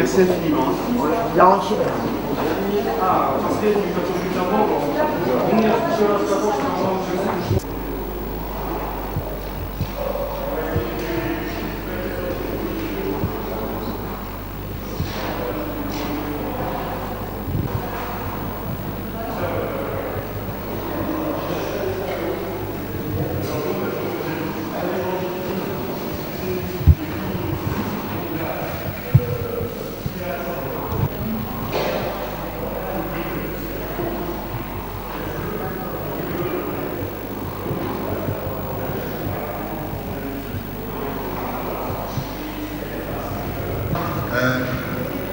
Merci infiniment.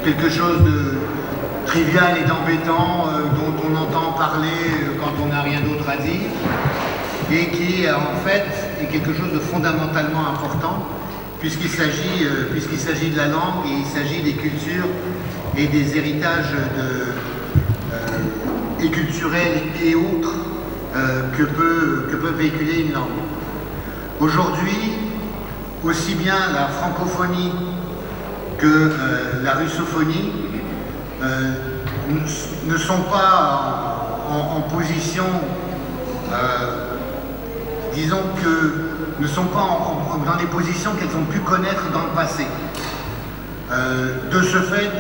Quelque chose de trivial et d'embêtant dont on entend parler quand on n'a rien d'autre à dire et qui en fait est quelque chose de fondamentalement important puisqu'il s'agit de la langue et il s'agit des cultures et des héritages et culturels et autres que peut véhiculer une langue. Aujourd'hui, aussi bien la francophonie que la russophonie ne sont pas en position, disons que ne sont pas dans les positions qu'elles ont pu connaître dans le passé. De ce fait,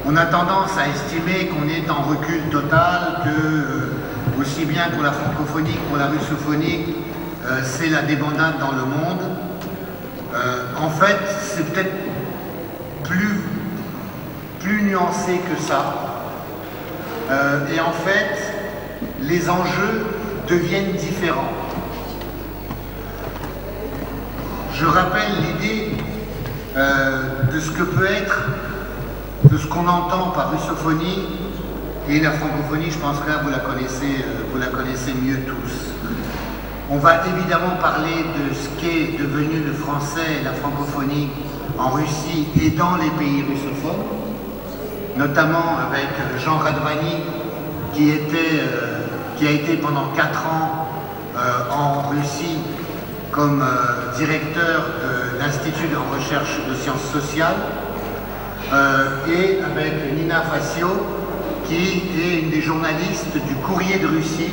on a tendance à estimer qu'on est en recul total, que aussi bien pour la francophonie que pour la russophonie, c'est la débandade dans le monde. En fait, c'est peut-être plus nuancé que ça. Et en fait, les enjeux deviennent différents. Je rappelle l'idée de ce que peut être, de ce qu'on entend par russophonie et la francophonie. Je pense que là, vous la connaissez mieux tous. On va évidemment parler de ce qu'est devenu le français et la francophonie en Russie et dans les pays russophones, notamment avec Jean Radvani, qui a été pendant 4 ans en Russie comme directeur de l'Institut de recherche de sciences sociales, et avec Nina Fassio, qui est une des journalistes du Courrier de Russie,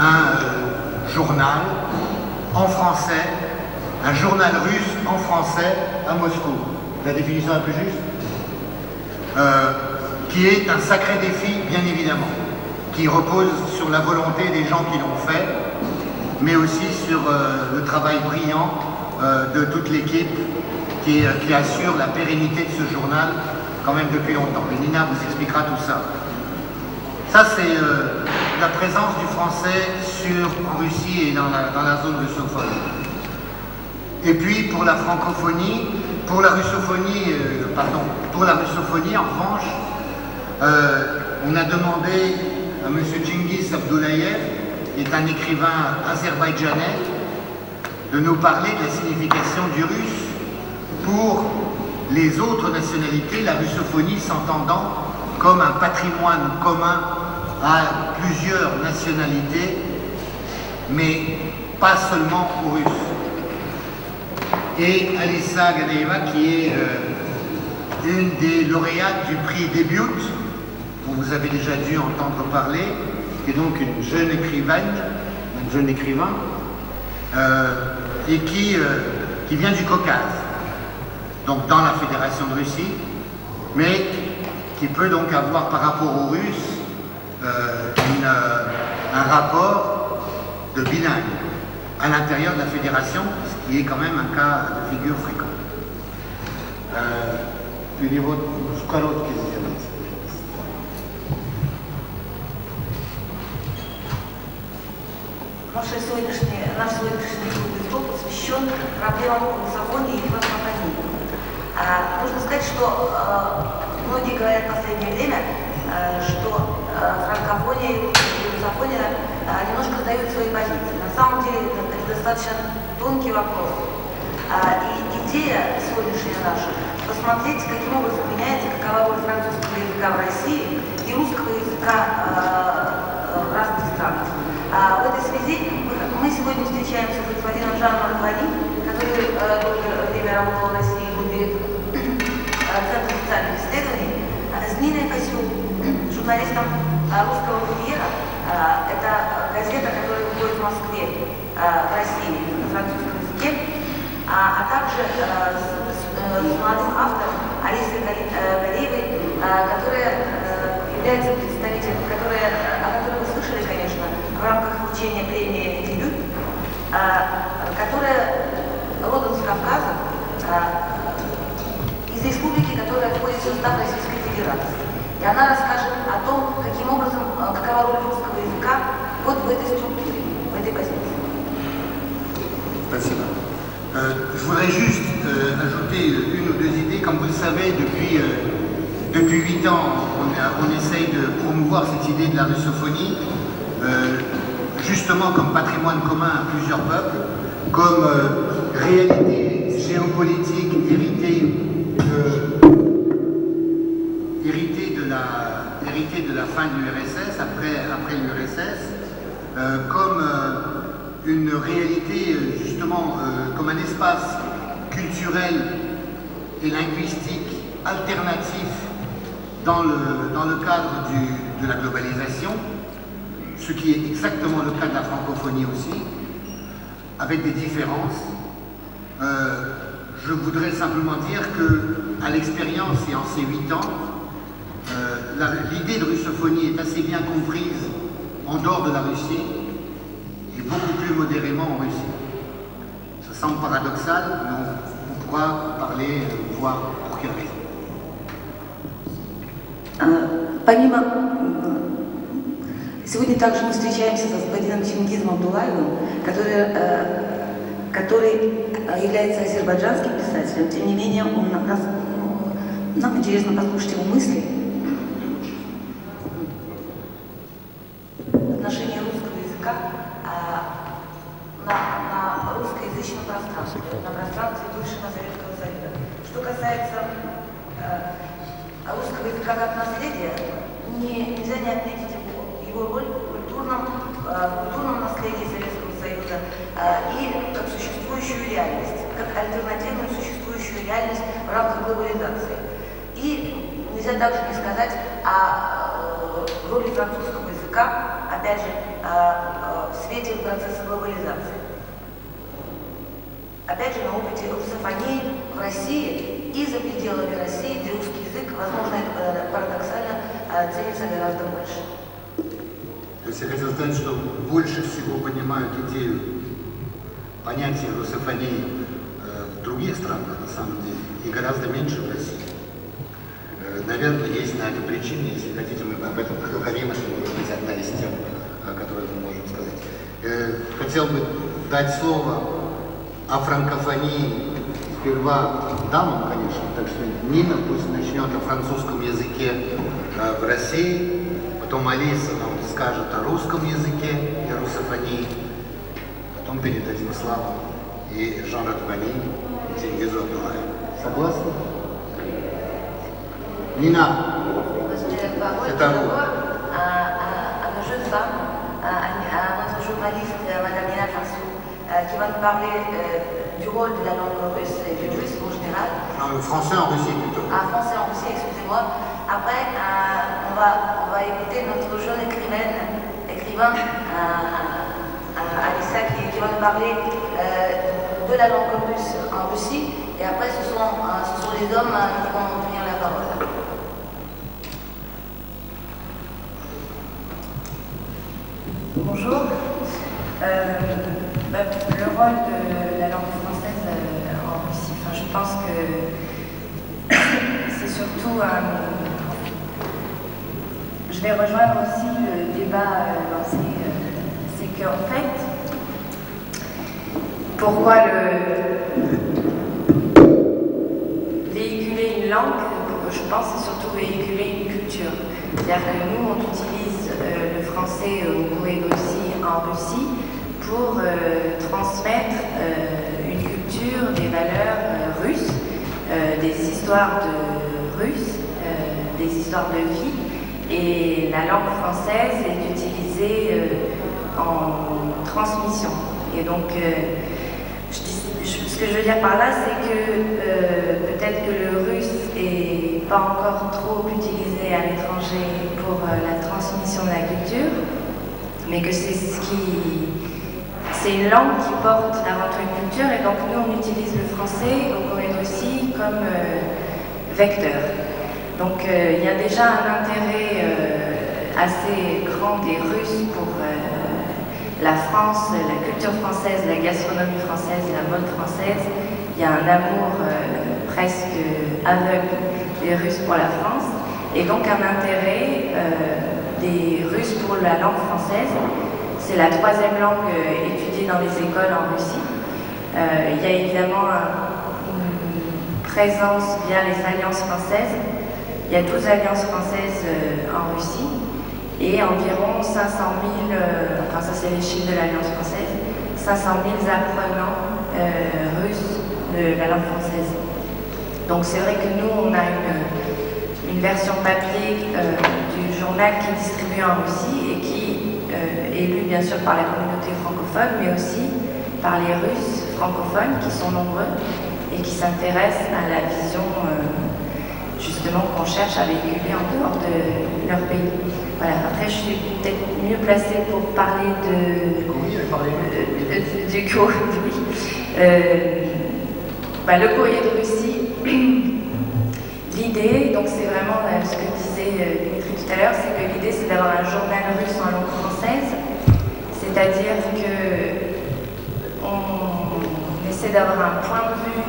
un journal en français, un journal russe en français à Moscou. La définition la plus juste, qui est un sacré défi, bien évidemment, qui repose sur la volonté des gens qui l'ont fait, mais aussi sur le travail brillant de toute l'équipe qui assure la pérennité de ce journal quand même depuis longtemps. Et Nina vous expliquera tout ça. Ça, c'est la présence du français en Russie et dans la zone russophone. Et puis pour la francophonie, pour la russophonie, en revanche, on a demandé à M. Cengiz Abdoulayev, qui est un écrivain azerbaïdjanais, de nous parler de la signification du russe pour les autres nationalités, la russophonie s'entendant comme un patrimoine commun à plusieurs nationalités, mais pas seulement aux Russes. Et Alissa Gadeeva, qui est une des lauréates du prix Debut, dont vous avez déjà dû entendre parler, qui est donc une jeune écrivaine, un jeune écrivain, et qui vient du Caucase, donc dans la Fédération de Russie, mais qui peut donc avoir par rapport aux Russes un rapport de bilingue à l'intérieur de la Fédération, ce qui est quand même un cas de figure fréquent. Наш сегодняшний диалог посвящен проблемам русофонии и франкофонии. Нужно сказать, что многие говорят в последнее время, что франкофония и русофония немножко сдают свои позиции. На самом деле это достаточно тонкий вопрос. И идея сегодняшняя наша — посмотреть, каким образом меняется, какова роль французского языка в России и русского языка в разных странах. В этой связи мы сегодня встречаемся с господином Жаном Радвани, который долгое время работал в России, был директором Центра расследований с Ниной Фасюк, журналистом русского курьера. Это газета, которая выходит в Москве, в России, на французском языке, а также с молодым автором Алисой Галиевой, которая является представителем, о которой вы слышали, конечно, в рамках вручения премии «Дебют», которая родом с Кавказа, из республики, которая входит в состав Российской Федерации. И она расскажет о том, каким образом, какова роль русского языка вот в этой структуре, в этой позиции. Спасибо. Je voudrais juste ajouter une ou deux idées. Comme vous le savez, depuis 8 ans, on essaye de promouvoir cette idée de la russophonie, justement comme patrimoine commun à plusieurs peuples, comme réalité géopolitique héritée de la fin de l'URSS, après l'URSS, comme une réalité justement comme un espace culturel et linguistique alternatif dans le cadre de la globalisation, ce qui est exactement le cas de la francophonie aussi, avec des différences. Je voudrais simplement dire qu'à l'expérience et en ces 8 ans, l'idée de russophonie est assez bien comprise en dehors de la Russie et beaucoup plus modérément en Russie. Ça semble paradoxal, mais on pourra parler, voir pour quelle raison. Помимо... Сегодня также мы встречаемся с господином Чингизом Абдуллаевым, который является азербайджанским писателем. Тем не менее, нам интересно послушать его мысли в отношении русского языка на русскоязычном пространстве, на пространстве бывшего Советского Союза. Что касается русского языка как наследия, нельзя не отметить его роль в культурном наследии Советского Союза и как существующую реальность, как альтернативную существующую реальность в рамках глобализации. И нельзя также не сказать о роли французского языка, опять же, в свете процесса глобализации. Опять же, на опыте русофонии в России и за пределами России, где русский язык, возможно, это парадоксально, ценится гораздо больше. То есть я хотел сказать, что больше всего понимают идею понятия русофонии в других странах, на самом деле, и гораздо меньше в России. Наверное, есть на это причины, если хотите, мы об этом поговорим, это может быть одна из тем, о которой мы можем сказать. Хотел бы дать слово о франкофонии сперва дамам, конечно, так что Нина пусть начнет о французском языке в России, потом Алиса нам скажет о русском языке и русофонии, потом передадим слово и Жан Радвани, и Чингизу Абдуллаеву. Согласны? Nina, c'est à vous. À nos jeunes femmes, à notre journaliste, Madame Nina Fassou, qui va nous parler du rôle de la langue russe et du russe en général. Non, le français en Russie plutôt. Ah, français en Russie, excusez-moi. Après, on va écouter notre jeune écrivain, Alissa, qui va nous parler de la langue russe en Russie. Et après, ce sont les hommes qui vont tenir la parole. Bonjour. Le rôle de la langue française en Russie, je pense que c'est surtout... je vais rejoindre aussi le débat lancé. C'est qu'en fait, pourquoi véhiculer une langue, je pense, c'est surtout véhiculer une culture. C'est-à-dire que nous, on utilise le français au Corée aussi en Russie pour transmettre une culture, des valeurs russes, des histoires de russes, des histoires de vie. Et la langue française est utilisée en transmission. Et donc, ce que je veux dire par là, c'est que peut-être que le russe est pas encore trop utilisé à l'étranger pour la transmission de la culture, mais que c'est une langue qui porte avant tout une culture, et donc nous on utilise le français au Corée de Russie comme vecteur. Donc il y a déjà un intérêt assez grand des Russes pour la France, la culture française, la gastronomie française, la mode française. Il y a un amour presque aveugle des Russes pour la France, et donc un intérêt des Russes pour la langue française. C'est la troisième langue étudiée dans les écoles en Russie. Il y a évidemment une présence via les alliances françaises. Il y a 12 alliances françaises en Russie et environ 500 000, enfin ça c'est les chiffres de l'Alliance française, 500 000 apprenants russes de la langue française. Donc c'est vrai que nous on a une version papier du journal qui est distribué en Russie et qui est lu bien sûr par la communauté francophone, mais aussi par les Russes francophones qui sont nombreux et qui s'intéressent à la vision justement qu'on cherche à véhiculer en dehors de leur pays. Voilà. Après, je suis peut-être mieux placée pour parler du courrier. Le courrier de Russie, l'idée, donc c'est vraiment ce que disait Dimitri tout à l'heure, c'est que l'idée c'est d'avoir un journal russe en langue française, c'est-à-dire qu'on essaie d'avoir un point de vue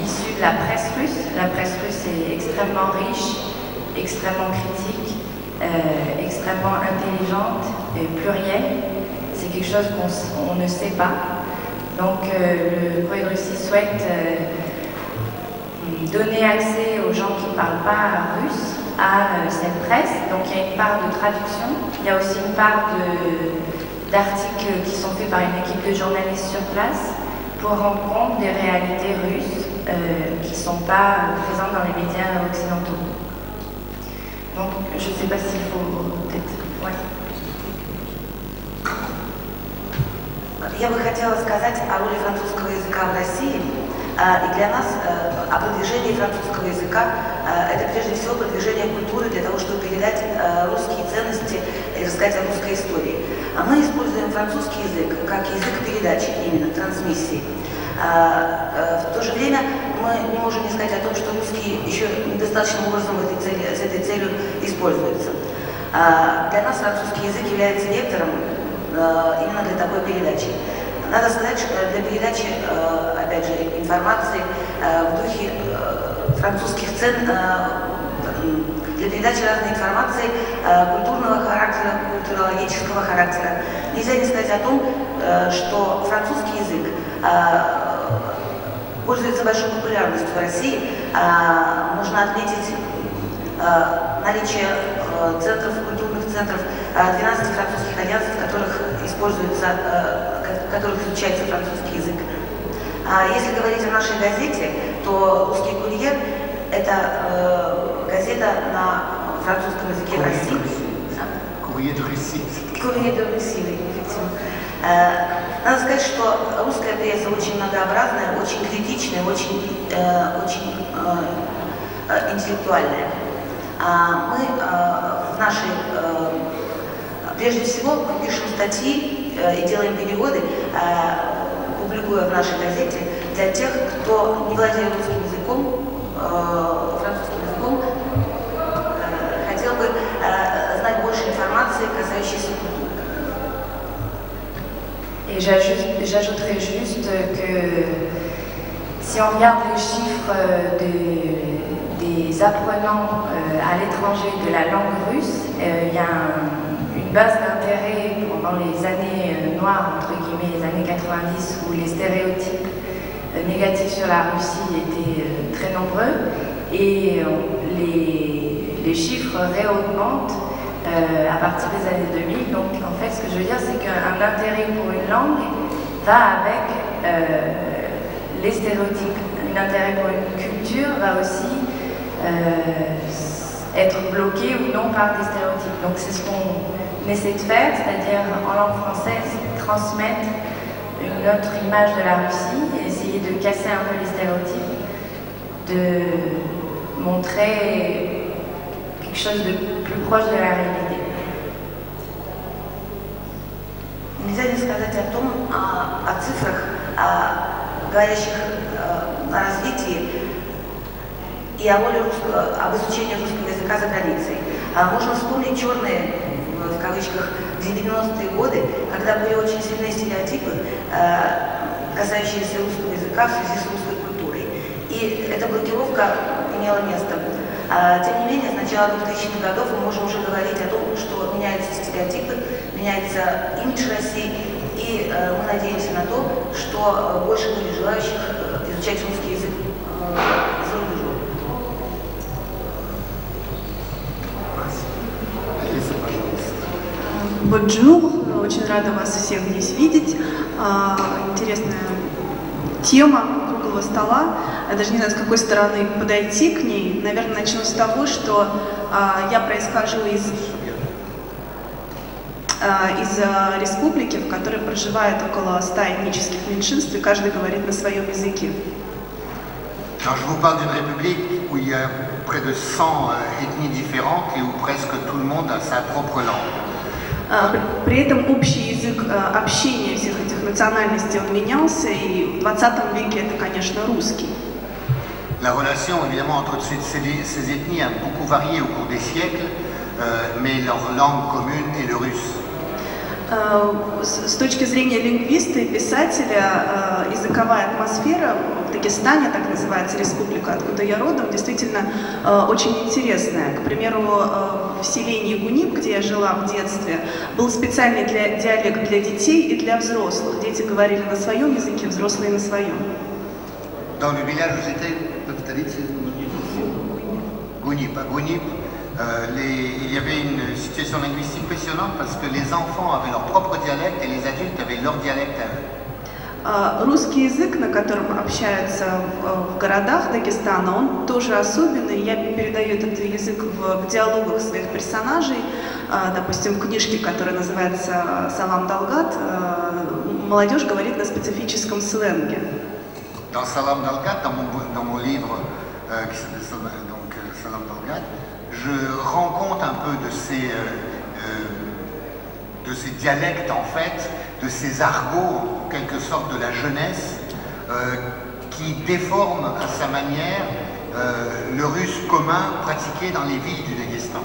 issu de la presse russe. La presse russe est extrêmement riche, extrêmement critique, extrêmement intelligente et plurielle. C'est quelque chose qu'on ne sait pas. Donc le Courrier de Russie souhaite donner accès aux gens qui ne parlent pas russe à cette presse. Donc il y a une part de traduction, il y a aussi une part d'articles qui sont faits par une équipe de journalistes sur place pour rendre compte des réalités russes qui ne sont pas présentes dans les médias occidentaux. Donc je ne sais pas s'il faut peut-être... Ouais. Я бы хотела сказать о роли французского языка в России. И для нас о продвижении французского языка это прежде всего продвижение культуры для того, чтобы передать русские ценности и рассказать о русской истории. Мы используем французский язык как язык передачи, именно трансмиссии. В то же время мы не можем не сказать о том, что русский еще недостаточным образом с этой целью используется. Для нас французский язык является вектором именно для такой передачи. Надо сказать, что для передачи, опять же, информации в духе французских цен, для передачи разной информации культурного характера, культурологического характера, нельзя не сказать о том, что французский язык пользуется большой популярностью в России. Можно отметить наличие центров, культурных центров, 12 французских альянсов, в которых изучается французский язык. Если говорить о нашей газете, то «Русский курьер» – это газета на французском языке в России. Courrier de Russie. Courrier de Russie, effectivement. Надо сказать, что русская пресса очень многообразная, очень критичная, очень интеллектуальная. Мы в нашей, прежде всего, мы пишем статьи и делаем переводы, публикуя в нашей газете для тех, кто не владеет русским языком, французским языком, хотел бы знать больше информации, касающейся культуры. Et j'ajouterais juste que si on regarde les chiffres des apprenants à l'étranger de la langue russe, il y a une base d'intérêt pendant les années noires, entre guillemets, les années 90, où les stéréotypes négatifs sur la Russie étaient très nombreux, et les chiffres réaugmentent à partir des années 2000. Donc en fait ce que je veux dire c'est qu'un intérêt pour une langue va avec les stéréotypes. Un intérêt pour une culture va aussi être bloqué ou non par des stéréotypes. Donc c'est ce qu'on essaie de faire, c'est-à-dire en langue française transmettre une autre image de la Russie et essayer de casser un peu les stéréotypes, montrer quelque chose de plus proche de la réalité. Нельзя не сказать о том, о цифрах, говорящих о развитии и о воле об изучении русского языка за границей. Можно вспомнить черные, в кавычках, 90-е годы, когда были очень сильные стереотипы, касающиеся русского языка в связи с русской культурой. И эта блокировка имела место. Тем не менее, с начала 2000-х годов мы можем уже говорить о том, что меняются стереотипы, меняется имидж России, и мы надеемся на то, что больше будет желающих изучать русский язык за рубежом. Бонжур, очень рада вас всех здесь видеть. Интересная тема круглого стола. Я даже не знаю, с какой стороны подойти к ней. Наверное, начну с того, что я происхожу из республики, в которой проживает около 100 этнических меньшинств, и каждый говорит на своем языке. Alors, je vous parle d'une république où il y a près de 100 ethnies différentes et où presque tout le monde a sa propre langue. При этом общий язык общения всех этих национальностей он менялся, и в 20 веке это, конечно, русский. La relation, évidemment, entre ces ethnies a beaucoup varié au cours des siècles, mais leur langue commune est le russe. С точки зрения лингвиста и писателя, языковая атмосфера в Дагестане, так называется республика, откуда я родом, действительно очень интересная. К примеру, в селении Гунип, где я жила в детстве, был специальный диалект для детей и для взрослых. Дети говорили на своем языке, взрослые на своем. Dans le village où j'étais, Gounip, il y avait une situation linguistique impressionnante parce que les enfants avaient leur propre dialecte et les adultes avaient leur dialecte à eux. Русский язык, на котором общаются в городах Дагестана, он тоже особенный. Я передаю этот язык в диалогах своих персонажей. Допустим, в книжке, которая называется «Салам Далгат», молодежь говорит на специфическом сленге. Dans Salam Dalgat, dans mon livre qui s'appelle Salam Dalgat, je rends compte un peu de ces dialectes en fait, de ces argots en quelque sorte de la jeunesse qui déforment à sa manière le russe commun pratiqué dans les villes du Daghestan.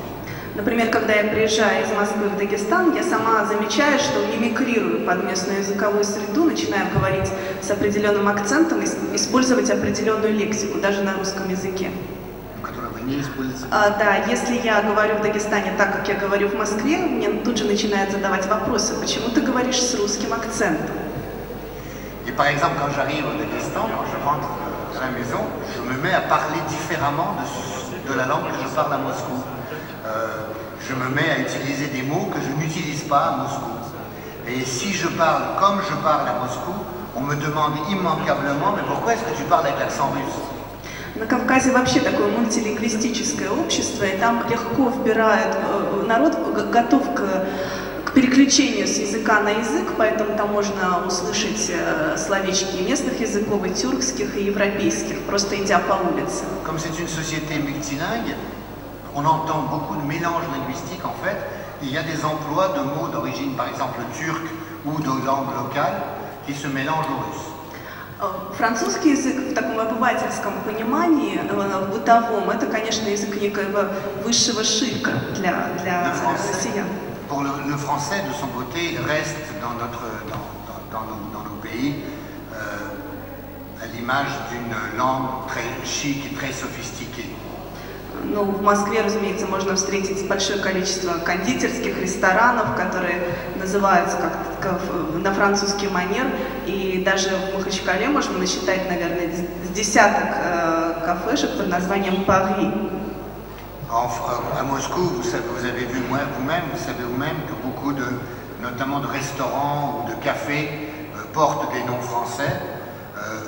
Например, когда я приезжаю из Москвы в Дагестан, я сама замечаю, что мимикрирую под местную языковую среду, начинаю говорить с определенным акцентом, использовать определенную лексику, даже на русском языке. Да, если я говорю в Дагестане так, как я говорю в Москве, мне тут же начинают задавать вопросы, почему ты говоришь с русским акцентом. Et par exemple, quand j'arrive au Daghestan, quand je rentre à la maison, je me mets à parler différemment de la langue que je parle à Moscou. Je me mets à utiliser des mots que je n'utilise pas à Moscou. Et si je parle comme je parle à Moscou, on me demande immanquablement, mais pourquoi est-ce que tu parles avec l'accent russe? На Кавказе вообще такое мультилингвистическое общество, и там легко вбирают, народ готов к переключению с языка на язык, поэтому там можно услышать словечки местных языков, и тюркских, и европейских, просто идя по улице. Comme c'est une société multilingue, on entend beaucoup de mélanges linguistiques en fait. Il y a des emplois de mots d'origine, par exemple turc ou de langue locale, qui se mélangent au russe. Французский язык в таком обывательском понимании, в бытовом, это, конечно, язык некоего высшего шика для россиян. Pour le français, de son côté, reste dans nos pays à l'image d'une langue très chic et très sophistiquée. Ну, в Москве, разумеется, можно встретить большое количество кондитерских ресторанов, которые называются как на французский манер, и даже в Махачкале можно насчитать, наверное, с десяток кафешек под названием «Пари». À Moscou, vous avez vu vous-même, vous savez vous-même que beaucoup notamment de restaurants ou de cafés portent des noms français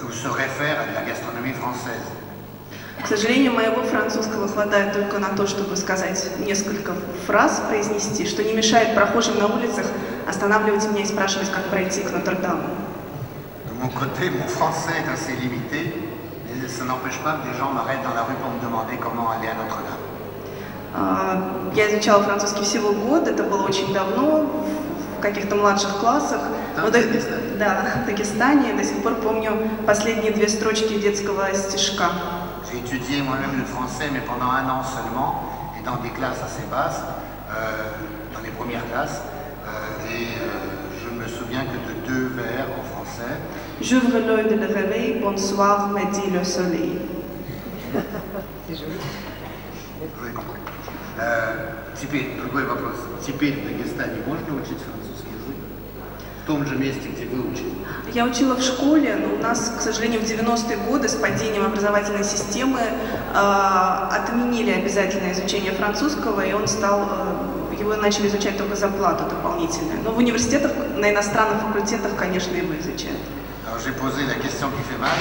ou se réfèrent à de la gastronomie française. К сожалению, моего французского хватает только на то, чтобы сказать несколько фраз, произнести, что не мешает прохожим на улицах останавливать меня и спрашивать, как пройти к Нотр-Даму. De mon côté, mon français est assez limité. ça n'empêche pas que des gens m'arrêtent dans la rue pour me demander comment aller à Notre-Dame. Я изучала французский всего год, это было очень давно, в каких-то младших классах. Да, в Дагестане. Да, в Дагестане. До сих пор помню последние 2 строчки детского стишка. J'ai étudié moi-même le français, mais pendant 1 an seulement, et dans des classes assez basses, dans les premières classes, et je ne me souviens que de 2 vers en français. J'ouvre l'œil de le réveil, bonsoir, me dit le soleil. C'est joli. Vous avez compris. Теперь другой вопрос. Теперь в Дагестане можно учить французский язык? В том же месте, где вы учили? Я учила в школе, но у нас, к сожалению, в 90-е годы с падением образовательной системы отменили обязательное изучение французского, и его начали изучать только за плату дополнительную. Но в университетах, на иностранных факультетах, конечно, его изучают. Alors j'ai posé la question qui fait mal,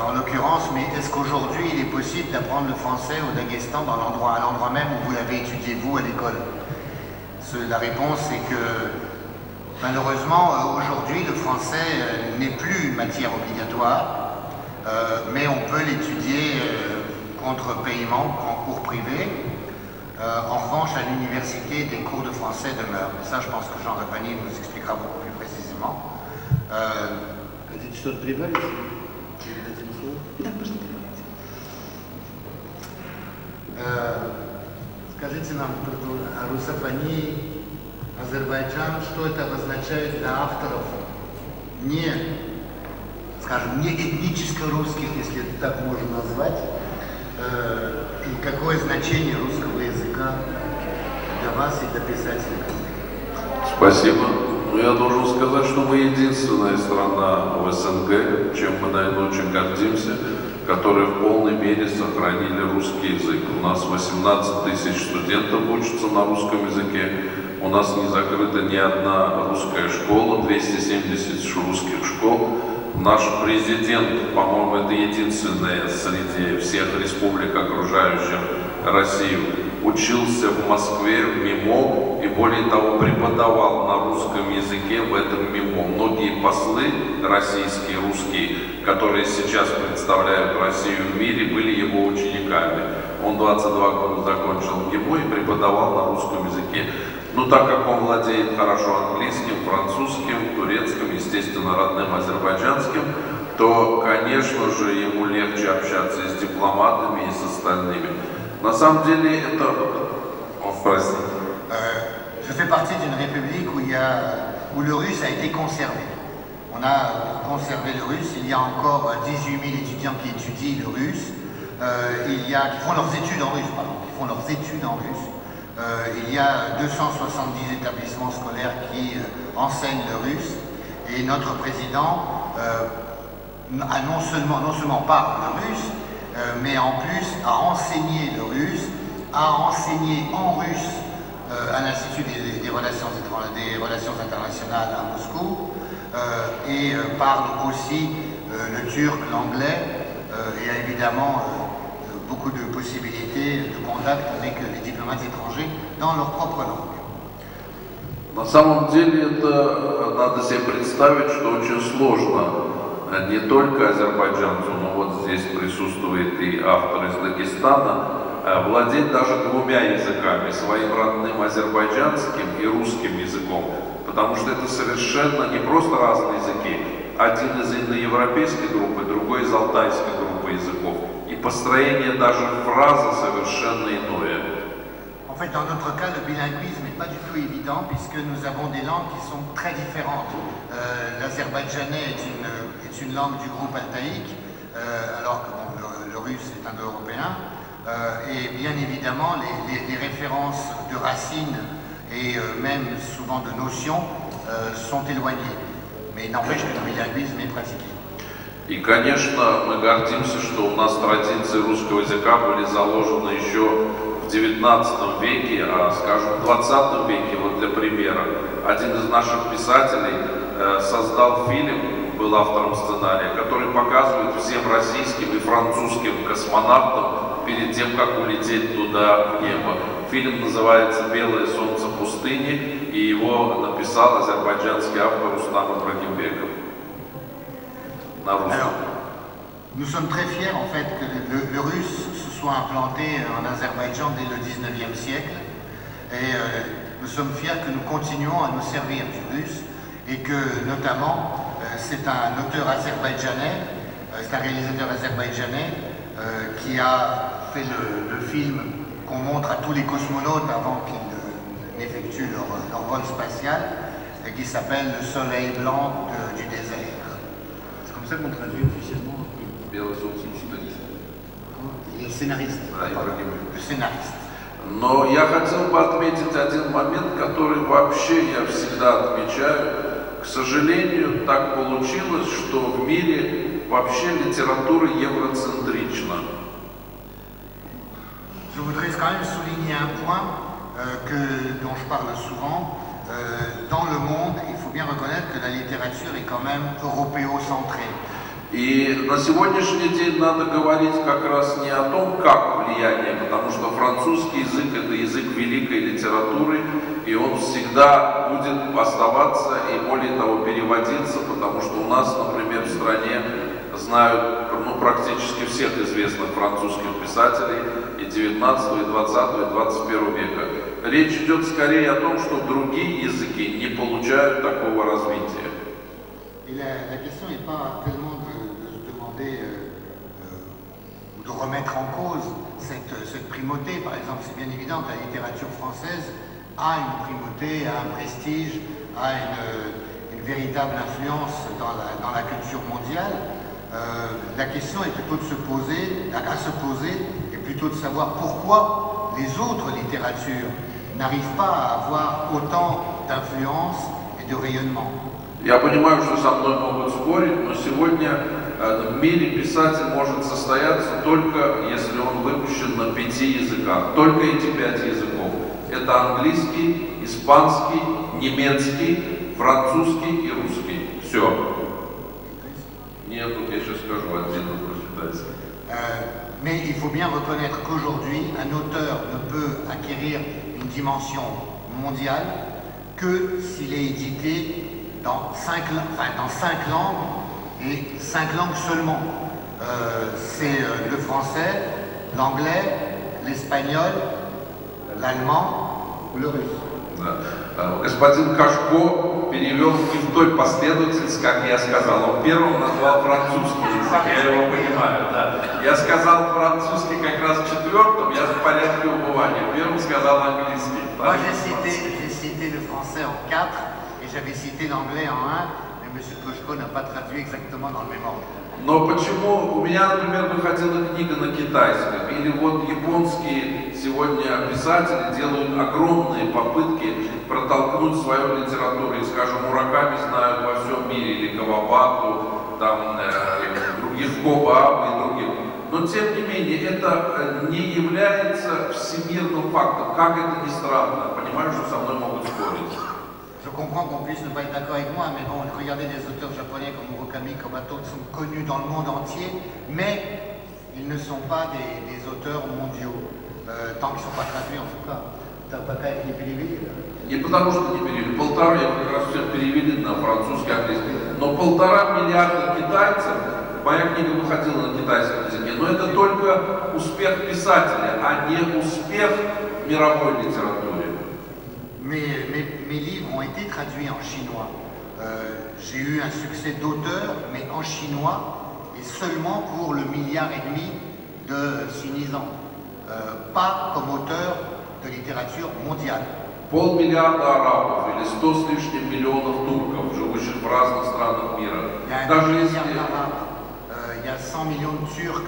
en l'occurrence, mais est-ce qu'aujourd'hui il est possible d'apprendre le français au Daghestan à l'endroit même où vous l'avez étudié vous à l'école? La réponse est que malheureusement aujourd'hui le français n'est plus une matière obligatoire, mais on peut l'étudier contre paiement en cours privé. En revanche, à l'université, des cours de français demeurent. Et ça, je pense que Jean Rapani nous expliquera beaucoup plus précisément. Хотите что-то прибавить? Да, можно добавить. Скажите нам о русофонии, Азербайджан, что это обозначает для авторов не, скажем, не этнически русских, если это так можно назвать, и какое значение русского языка для вас и для писателей? Спасибо. Но я должен сказать, что мы единственная страна в СНГ, чем мы, наверное, очень гордимся, которые в полной мере сохранили русский язык. У нас 18 тысяч студентов учатся на русском языке, у нас не закрыта ни одна русская школа, 270 русских школ. Наш президент, по-моему, это единственная среди всех республик, окружающих Россию, учился в Москве в МИМО и, более того, преподавал на русском языке в этом МИМО. Многие послы российские, русские, которые сейчас представляют Россию в мире, были его учениками. Он 22 года закончил МИМО и преподавал на русском языке. Но так как он владеет хорошо английским, французским, турецким, естественно, родным азербайджанским, то, конечно же, ему легче общаться и с дипломатами, и с остальными. На самом деле, это... Je fais partie d'une république où le russe a été conservé. On a conservé le russe. Il y a encore 18 000 étudiants qui étudient le russe. Qui font leurs études en russe, pardon. Qui font leurs études en russe. Il y a 270 établissements scolaires qui enseignent le russe. Et notre président a non seulement parle le russe, mais en plus a enseigné le russe, a enseigné en russe à l'Institut des relations internationales à Moscou, et parle aussi le turc, l'anglais, et a évidemment beaucoup de possibilités de contact avec les diplomates étrangers dans leur propre langue. На самом деле это надо себе представить, что очень сложно не только азербайджанцу, но вот здесь присутствует и автор из Дагестана, владеть даже 2 языками, своим родным азербайджанским и русским языком, потому что это совершенно не просто разные языки, один из индоевропейской группы, другой из алтайской группы языков, и построение даже фразы совершенно иное. En fait, dans notre cas, le bilinguisme n'est pas du tout évident puisque nous avons des langues qui sont très différentes. L'azerbaïdjanais est une langue du groupe altaïque, alors que bon, le russe est indo-européen. Et bien évidemment, les références de racines et même souvent de notions sont éloignées. Mais il n'empêche que le bilinguisme est pratiqué. И, конечно, мы гордимся, что у нас традиции русского языка были заложены еще в 19 веке, а, скажем, в 20 веке, вот для примера, один из наших писателей создал фильм, был автором сценария, который показывает всем российским и французским космонавтам перед тем, как улететь туда в небо. Фильм называется «Белое солнце пустыни», и его написал азербайджанский автор Рустам Ибрагимбеков. Alors, Nous sommes très fiers en fait que le russe se soit implanté en Azerbaïdjan dès le 19e siècle et nous sommes fiers que nous continuons à nous servir du russe et que notamment c'est un auteur azerbaïdjanais, c'est un réalisateur azerbaïdjanais qui a fait le film qu'on montre à tous les cosmonautes avant qu'ils n'effectuent leur vol spatial et qui s'appelle Le Soleil blanc du désert. C'est comme ça qu'on traduit officiellement. Il est scénariste. Le scénariste. Но я хотел бы отметить один момент, который вообще я всегда отмечаю. К сожалению, так получилось, что в мире вообще литература евроцентрична. Je voudrais quand même souligner un point dont je parle souvent. Dans le monde, il faut bien reconnaître que la littérature est quand même européocentrée. И на сегодняшний день надо говорить как раз не о том, как влияние, потому что французский язык – это язык великой литературы, и он всегда будет оставаться и, более того, переводиться, потому что у нас, например, в стране знают практически всех известных французских писателей и 19, и 20, и 21 века. Речь идет скорее о том, что другие языки не получают такого развития. Et la question n'est pas tellement de se demander ou de remettre en cause cette primauté. Par exemple, c'est bien évident que la littérature française a une primauté, a un prestige, a une véritable influence dans la culture mondiale. La question est plutôt de se poser, et plutôt de savoir pourquoi les autres littératures n'arrivent pas à avoir autant d'influence et de rayonnement. Я понимаю, что со мной могут спорить, но сегодня в мире писатель может состояться только если он выпущен на 5 языках. Только эти 5 языков. Это английский, испанский, немецкий, французский и русский. Все. Нет, я сейчас скажу отдельно про китайский. Mais il faut bien reconnaître qu'aujourd'hui, un auteur ne peut acquérir une dimension mondiale que s'il est édité dans 5 langues et 5 langues seulement. C'est le français, l'anglais, l'espagnol, l'allemand ou le russe. Да. Господин Кашко перевел не в той последовательности, как я сказал. Он первым назвал французский язык, я его понимаю. Да. Я сказал французский как раз четвертым, я в порядке убывания. Первым сказал английский. Moi j'ai cité le français en 4 et j'avais cité l'anglais en 1, mais M. Koshko n'a pas traduit exactement dans le même ordre. Но почему у меня, например, выходила книга на китайском, или вот японские сегодня писатели делают огромные попытки протолкнуть свою литературу, и, скажем, Мураками знают во всем мире, или Кавабату, там, других Кобаабы и других. Но, тем не менее, это не является всемирным фактом, как это ни странно. Понимаю, что со мной могут спорить. Je comprends qu'on puisse ne pas être d'accord avec moi, mais bon, regardez des auteurs japonais comme Murakami, Kobato, qui sont connus dans le monde entier, mais ils ne sont pas des auteurs mondiaux, tant qu'ils ne sont pas traduits en tout cas. T'as pas qu'à être перевели? Не потому что не перевели, полтора, я как раз все перевели на французский, английский, но 1,5 миллиарда китайцев, моя книга выходила на китайском языке, но это только успех писателя, а не успех мировой литературы. Mes livres ont été traduits en chinois. J'ai eu un succès d'auteur, mais en chinois, et seulement pour le 1,5 milliard de sinisants. Pas comme auteur de littérature mondiale. 500 миллиарда арабов или 100 с лишним миллионов турков, живущих в разных странах мира. Даже если... Il y a 100 millions de Turcs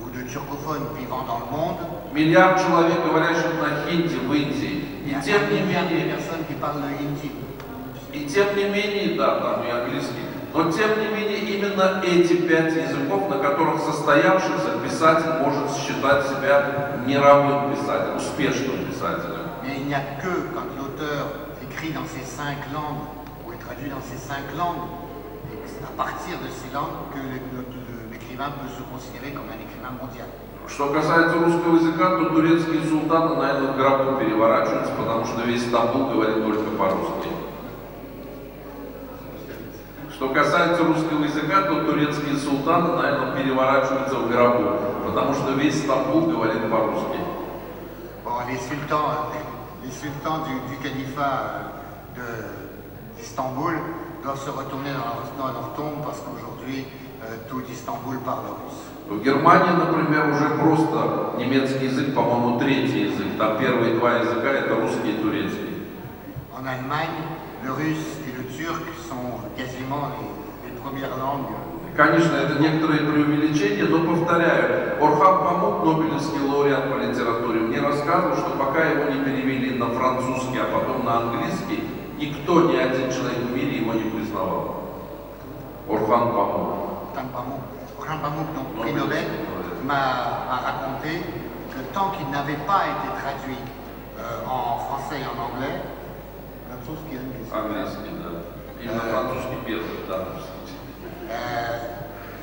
ou de turcophones vivant dans le monde. Миллиард человек, говорящих на хинди в Индии. И тем не менее... И тем не менее, да, там и английский. Но тем не менее, именно эти 5 языков, на которых состоявшийся писатель может считать себя мировым писателем, успешным писателем. Mais il n'y a que quand l'auteur écrit dans ces 5 langues, ou est traduit dans ces 5 langues, et à partir de ces langues, que l'écrivain peut se considérer comme un écrivain mondial. Что касается русского языка, то турецкие султаны, наверное, в гробу переворачиваются, потому что весь Стамбул говорит только по-русски. Что касается русского языка, то турецкие султаны, наверное, переворачиваются в гробу, потому что весь Стамбул говорит по-русски. Bon, les sultans du califat d'Istanbul doivent se retourner dans leur tombe parce qu'aujourd'hui, tout Istanbul parle russe. В Германии, например, уже просто немецкий язык, по-моему, третий язык. Там первые два языка — это русский и турецкий. En Allemagne, le russe et le turc sont quasiment les premières langues. Конечно, это некоторые преувеличения, но повторяю, Орхан Памук, Нобелевский лауреат по литературе, мне рассказывал, что пока его не перевели на французский, а потом на английский, никто, ни один человек в мире его не признавал. Орхан Памук. Orhan Pamuk, donc prix Nobel, m'a raconté que tant qu'il n'avait pas été traduit en français et en anglais, французский, английский, да. Именно французский первый, да.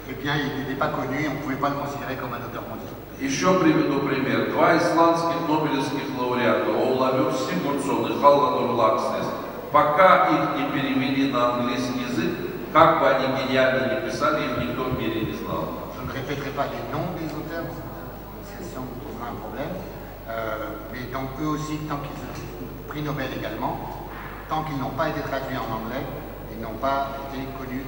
Eh bien, il n'était pas connu, on ne pouvait pas le considérer comme un auteur mondial. Еще приведу пример. Два исландских нобелевских лауреата, Олавюр Сигурдсон и Халладор Лакснес, пока их не перевели на английский язык, как бы они гениально не писали, их никто в мире не знал. Je ne répéterai pas les noms des auteurs, sinon on trouvera un problème. Mais donc eux aussi, tant qu'ils ont pris Nobel également, tant qu'ils n'ont pas été traduits en anglais, ils n'ont pas été connus,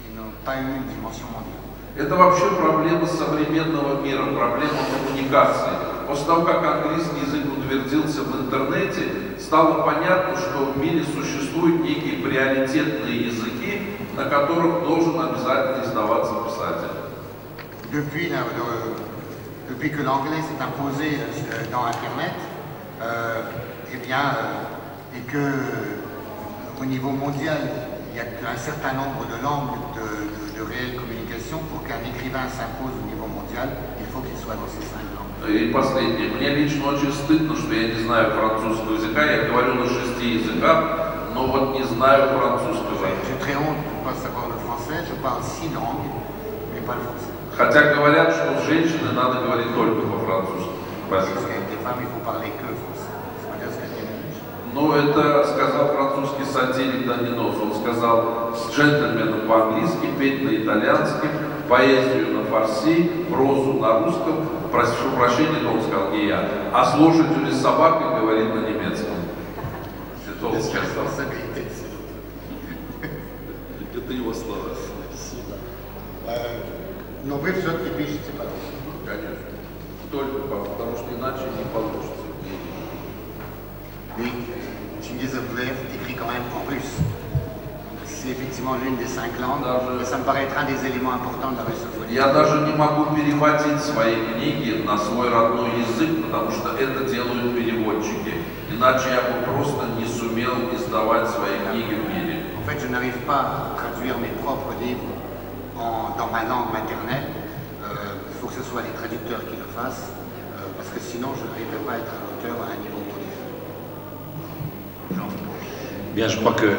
ils n'ont pas eu une dimension mondiale. Это вообще проблема современного мира, проблема коммуникации. После того, как английский язык утвердился в интернете, стало понятно, что в мире существуют некие приоритетные языки, на которых должен обязательно издаваться писатель. Depuis que l'anglais s'est imposé dans Internet, et que au niveau mondial, il y a un certain nombre de langues de réelle communication, pour qu'un écrivain s'impose au niveau mondial, il faut qu'il soit dans ces 5 langues. И последнее. Мне лично очень стыдно, что я не знаю французского языка. Я говорю на 6 языках, но вот не знаю французского. J'ai très honte de ne pas savoir le français. Je parle 6 langues, mais pas le français. Хотя говорят, что с женщиной надо говорить только по-французски. Parce qu'avec des femmes, il faut parler que français. Ну, это сказал французский сатирик Данинос. Он сказал с джентльменом по-английски, петь на итальянском, поэзию на фарси, прозу на русском. Прошу прощения, но он сказал не я. А с лошадью или с собакой говорит на немецком. Это он сказал. Это его слова. Но вы все-таки пишете по-русски. Конечно. Только потому что иначе не получится. Oui, Chingiz Abdulaev écrit quand même en russe. C'est effectivement l'une des 5 langues, et ça me paraît être un des éléments importants de la russophonie. Я даже не могу переводить свои книги на свой родной язык, потому что это делают переводчики. Иначе я бы просто не сумел издавать свои книги в мире. En fait, je n'arrive pas à traduire mes propres livres dans ma langue maternelle. Il faut que ce soit les traducteurs qui le fassent, parce que sinon je n'arriverai pas à être un auteur à un niveau mondial. Bien, je crois que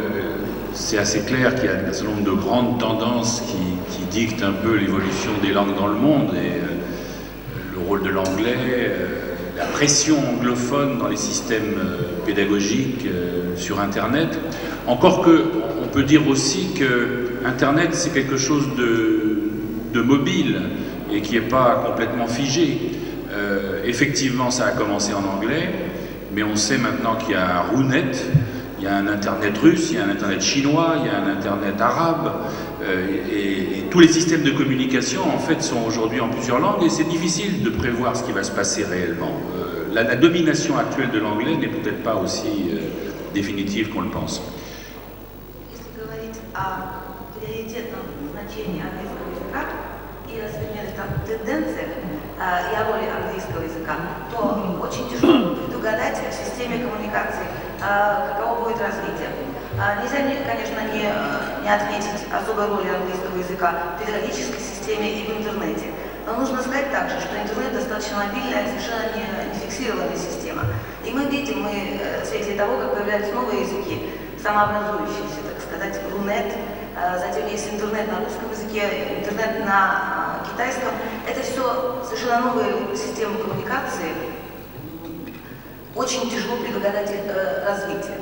c'est assez clair qu'il y a un certain nombre de grandes tendances qui dictent un peu l'évolution des langues dans le monde, et le rôle de l'anglais, la pression anglophone dans les systèmes pédagogiques sur Internet. Encore que, on peut dire aussi que Internet, c'est quelque chose de mobile et qui n'est pas complètement figé. Effectivement, ça a commencé en anglais, mais on sait maintenant qu'il y a un Runet, il y a un Internet russe, il y a un Internet chinois, il y a un Internet arabe, et tous les systèmes de communication, en fait, sont aujourd'hui en plusieurs langues, et c'est difficile de prévoir ce qui va se passer réellement. La domination actuelle de l'anglais n'est peut-être pas aussi définitive qu'on le pense. Если говорить о приоритетном значении английского языка и о современных тенденциях и о роли английского языка, то очень тяжело предугадать в системе коммуникации, каково будет развитие. Нельзя, конечно, не отметить особой роли английского языка в педагогической системе и в интернете. Но нужно сказать также, что интернет достаточно мобильная, совершенно не фиксированная система. И мы видим, свидетели того, как появляются новые языки, самообразующиеся, так сказать, Рунет, затем есть интернет на русском языке, интернет на китайском. Это все совершенно новые системы коммуникации. Очень тяжело предугадать их развитие.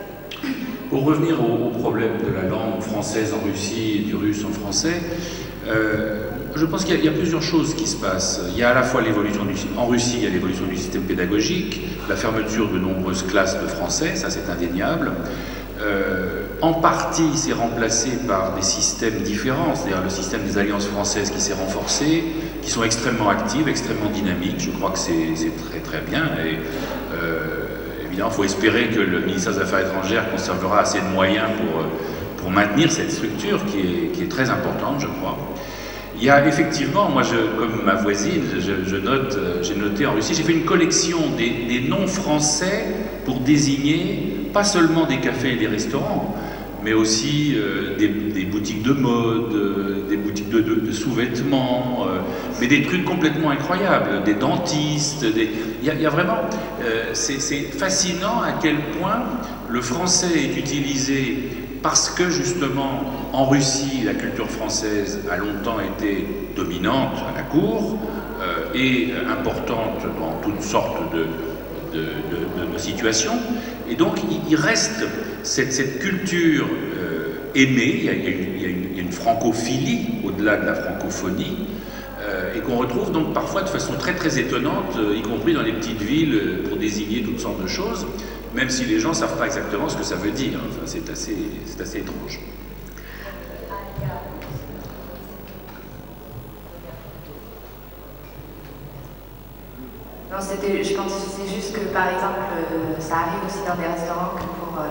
pour revenir au problème de la langue française en Russie et du russe en français, je pense qu'il y a plusieurs choses qui se passent. Il y a à la fois l'évolution en Russie, il y a l'évolution du système pédagogique, la fermeture de nombreuses classes de français, ça c'est indéniable. En partie, c'est remplacé par des systèmes différents, c'est-à-dire le système des alliances françaises qui s'est renforcé, qui sont extrêmement actives, extrêmement dynamiques. Je crois que c'est très très bien. Et évidemment, il faut espérer que le ministère des Affaires étrangères conservera assez de moyens pour maintenir cette structure qui est très importante, je crois. Il y a effectivement, moi, comme ma voisine, j'ai noté en Russie, j'ai fait une collection des noms français pour désigner pas seulement des cafés et des restaurants, mais aussi des boutiques de mode, des boutiques de sous-vêtements, mais des trucs complètement incroyables, des dentistes, il y a vraiment... c'est fascinant à quel point le français est utilisé parce que justement en Russie la culture française a longtemps été dominante à la cour et importante dans toutes sortes de situations, et donc il reste cette culture aimée, il y a une francophilie au-delà de la francophonie, et qu'on retrouve donc parfois de façon très très étonnante, y compris dans les petites villes, pour désigner toutes sortes de choses, même si les gens ne savent pas exactement ce que ça veut dire. Enfin, c'est assez étrange. Non, je pense que c'est juste que, par exemple, ça arrive aussi dans des restaurants que pour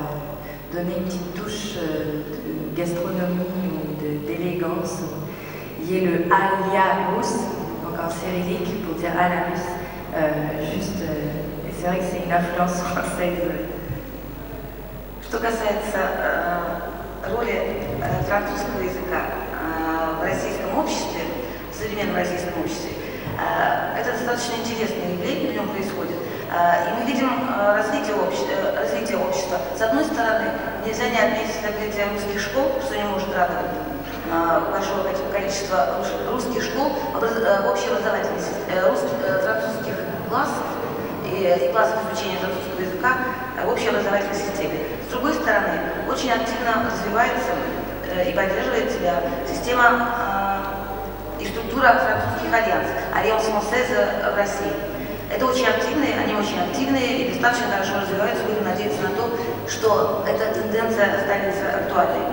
donner une petite touche de gastronomie ou d'élégance, il y ait le alia russe, donc en cyrillique pour dire à la russe, et c'est vrai que c'est une influence française. Что касается роли французского языка в российском обществе, в современном российском обществе, это достаточно интересное явление в нем происходит. И мы видим развитие общества. С одной стороны, нельзя не отметить открытие русских школ, что не может радовать большого количества русских школ в общеобразовательной системе, французских классов и классов изучения французского языка в общеобразовательной системе. С другой стороны, очень активно развивается и поддерживает себя система и структура французских альянсов, Альянс Франсез в России. Это очень активные, они очень активные и достаточно хорошо развиваются. Будем надеяться на то, что эта тенденция останется актуальной.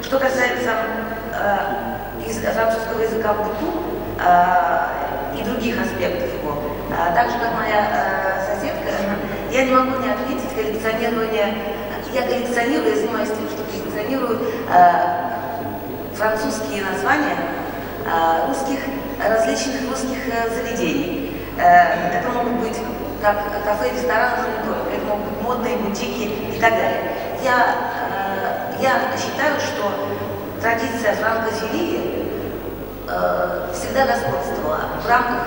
Что касается французского языка в быту и других аспектов его, так же, как моя соседка, я не могу не отметить коллекционирование. Я занимаюсь тем, что коллекционирую французские названия различных русских заведений. Это могут быть как кафе, рестораны, это могут быть модные бутики и так далее. Я считаю, что традиция франкофилии всегда господствовала в рамках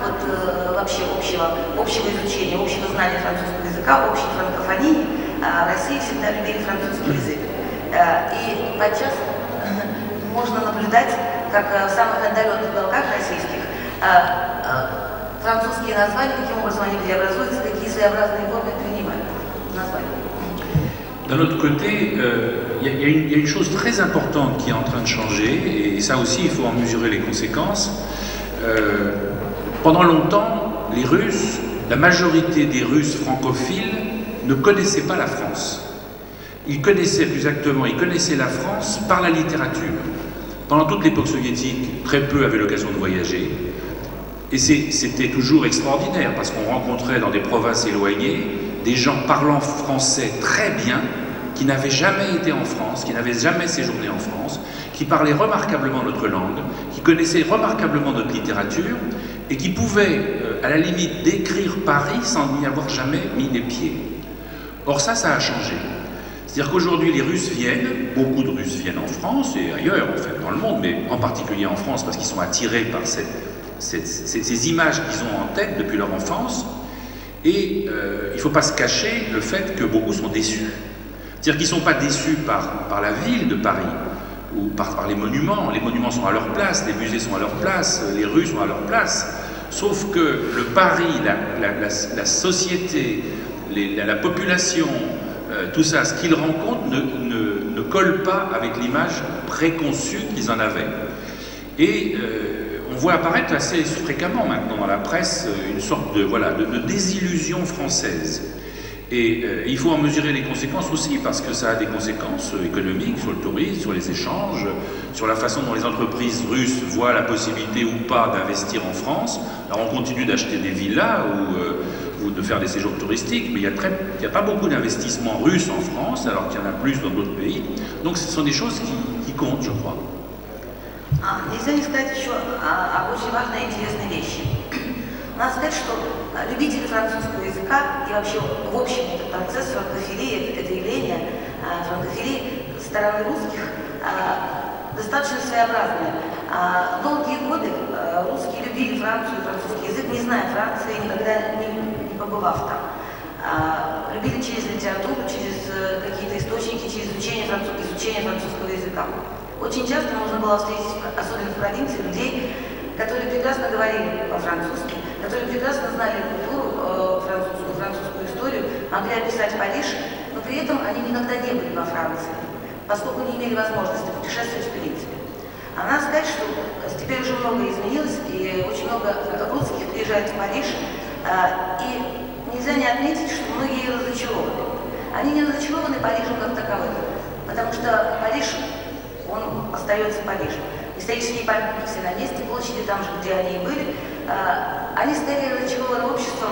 вообще общего изучения, общего знания французского языка, общей франкофонии. В России всегда любили французский язык. И подчас можно наблюдать, как в самых отдаленных уголках российских французские названия, каким образом они преобразуются, какие своеобразные формы принимают названия. D'un autre côté, il y a une chose très importante qui est en train de changer, et ça aussi il faut en mesurer les conséquences. Pendant longtemps, les Russes, la majorité des Russes francophiles ne connaissaient pas la France. Ils connaissaient la France par la littérature. Pendant toute l'époque soviétique, très peu avaient l'occasion de voyager. Et c'était toujours extraordinaire, parce qu'on rencontrait dans des provinces éloignées des gens parlant français très bien, qui n'avaient jamais été en France, qui n'avaient jamais séjourné en France, qui parlaient remarquablement notre langue, qui connaissaient remarquablement notre littérature, et qui pouvaient, à la limite, décrire Paris sans n'y avoir jamais mis les pieds. Or ça a changé. C'est-à-dire qu'aujourd'hui, les Russes viennent, beaucoup de Russes viennent en France, et ailleurs, en fait, dans le monde, mais en particulier en France, parce qu'ils sont attirés par ces images qu'ils ont en tête depuis leur enfance, et il ne faut pas se cacher le fait que beaucoup sont déçus. C'est-à-dire qu'ils ne sont pas déçus par la ville de Paris, ou par les monuments. Les monuments sont à leur place, les musées sont à leur place, les rues sont à leur place, sauf que le Paris, la société, la population, tout ça, ce qu'ils rencontrent ne colle pas avec l'image préconçue qu'ils en avaient. Et on voit apparaître assez fréquemment maintenant dans la presse une sorte de désillusion française. Et il faut en mesurer les conséquences aussi, parce que ça a des conséquences économiques sur le tourisme, sur les échanges, sur la façon dont les entreprises russes voient la possibilité ou pas d'investir en France. Alors on continue d'acheter des villas ou de faire des séjours touristiques, mais il n'y a pas beaucoup d'investissements russes en France, alors qu'il y en a plus dans d'autres pays. Donc ce sont des choses qui comptent, je crois. Нельзя не сказать еще об очень важной и интересной вещи. Надо сказать, что любители французского языка и вообще в общем этот процесс франкофилии, это явление франкофилии со стороны русских достаточно своеобразное. Долгие годы русские любили Францию и французский язык, не зная Франции, никогда не побывав там. Любили через литературу, через какие-то источники, через изучение французского языка. Очень часто можно было встретить, особенно в провинции, людей, которые прекрасно говорили по-французски, которые прекрасно знали культуру французскую историю, могли описать Париж, но при этом они никогда не были во Франции, поскольку не имели возможности путешествовать в принципе. А надо сказать, что теперь уже многое изменилось, и очень много русских приезжают в Париж, и нельзя не отметить, что многие разочарованы. Они не разочарованы Парижем как таковым, потому что Париж, он остается Парижем. Исторические памятники все на месте, площади там же, где они и были. Они скорее разочарованы обществом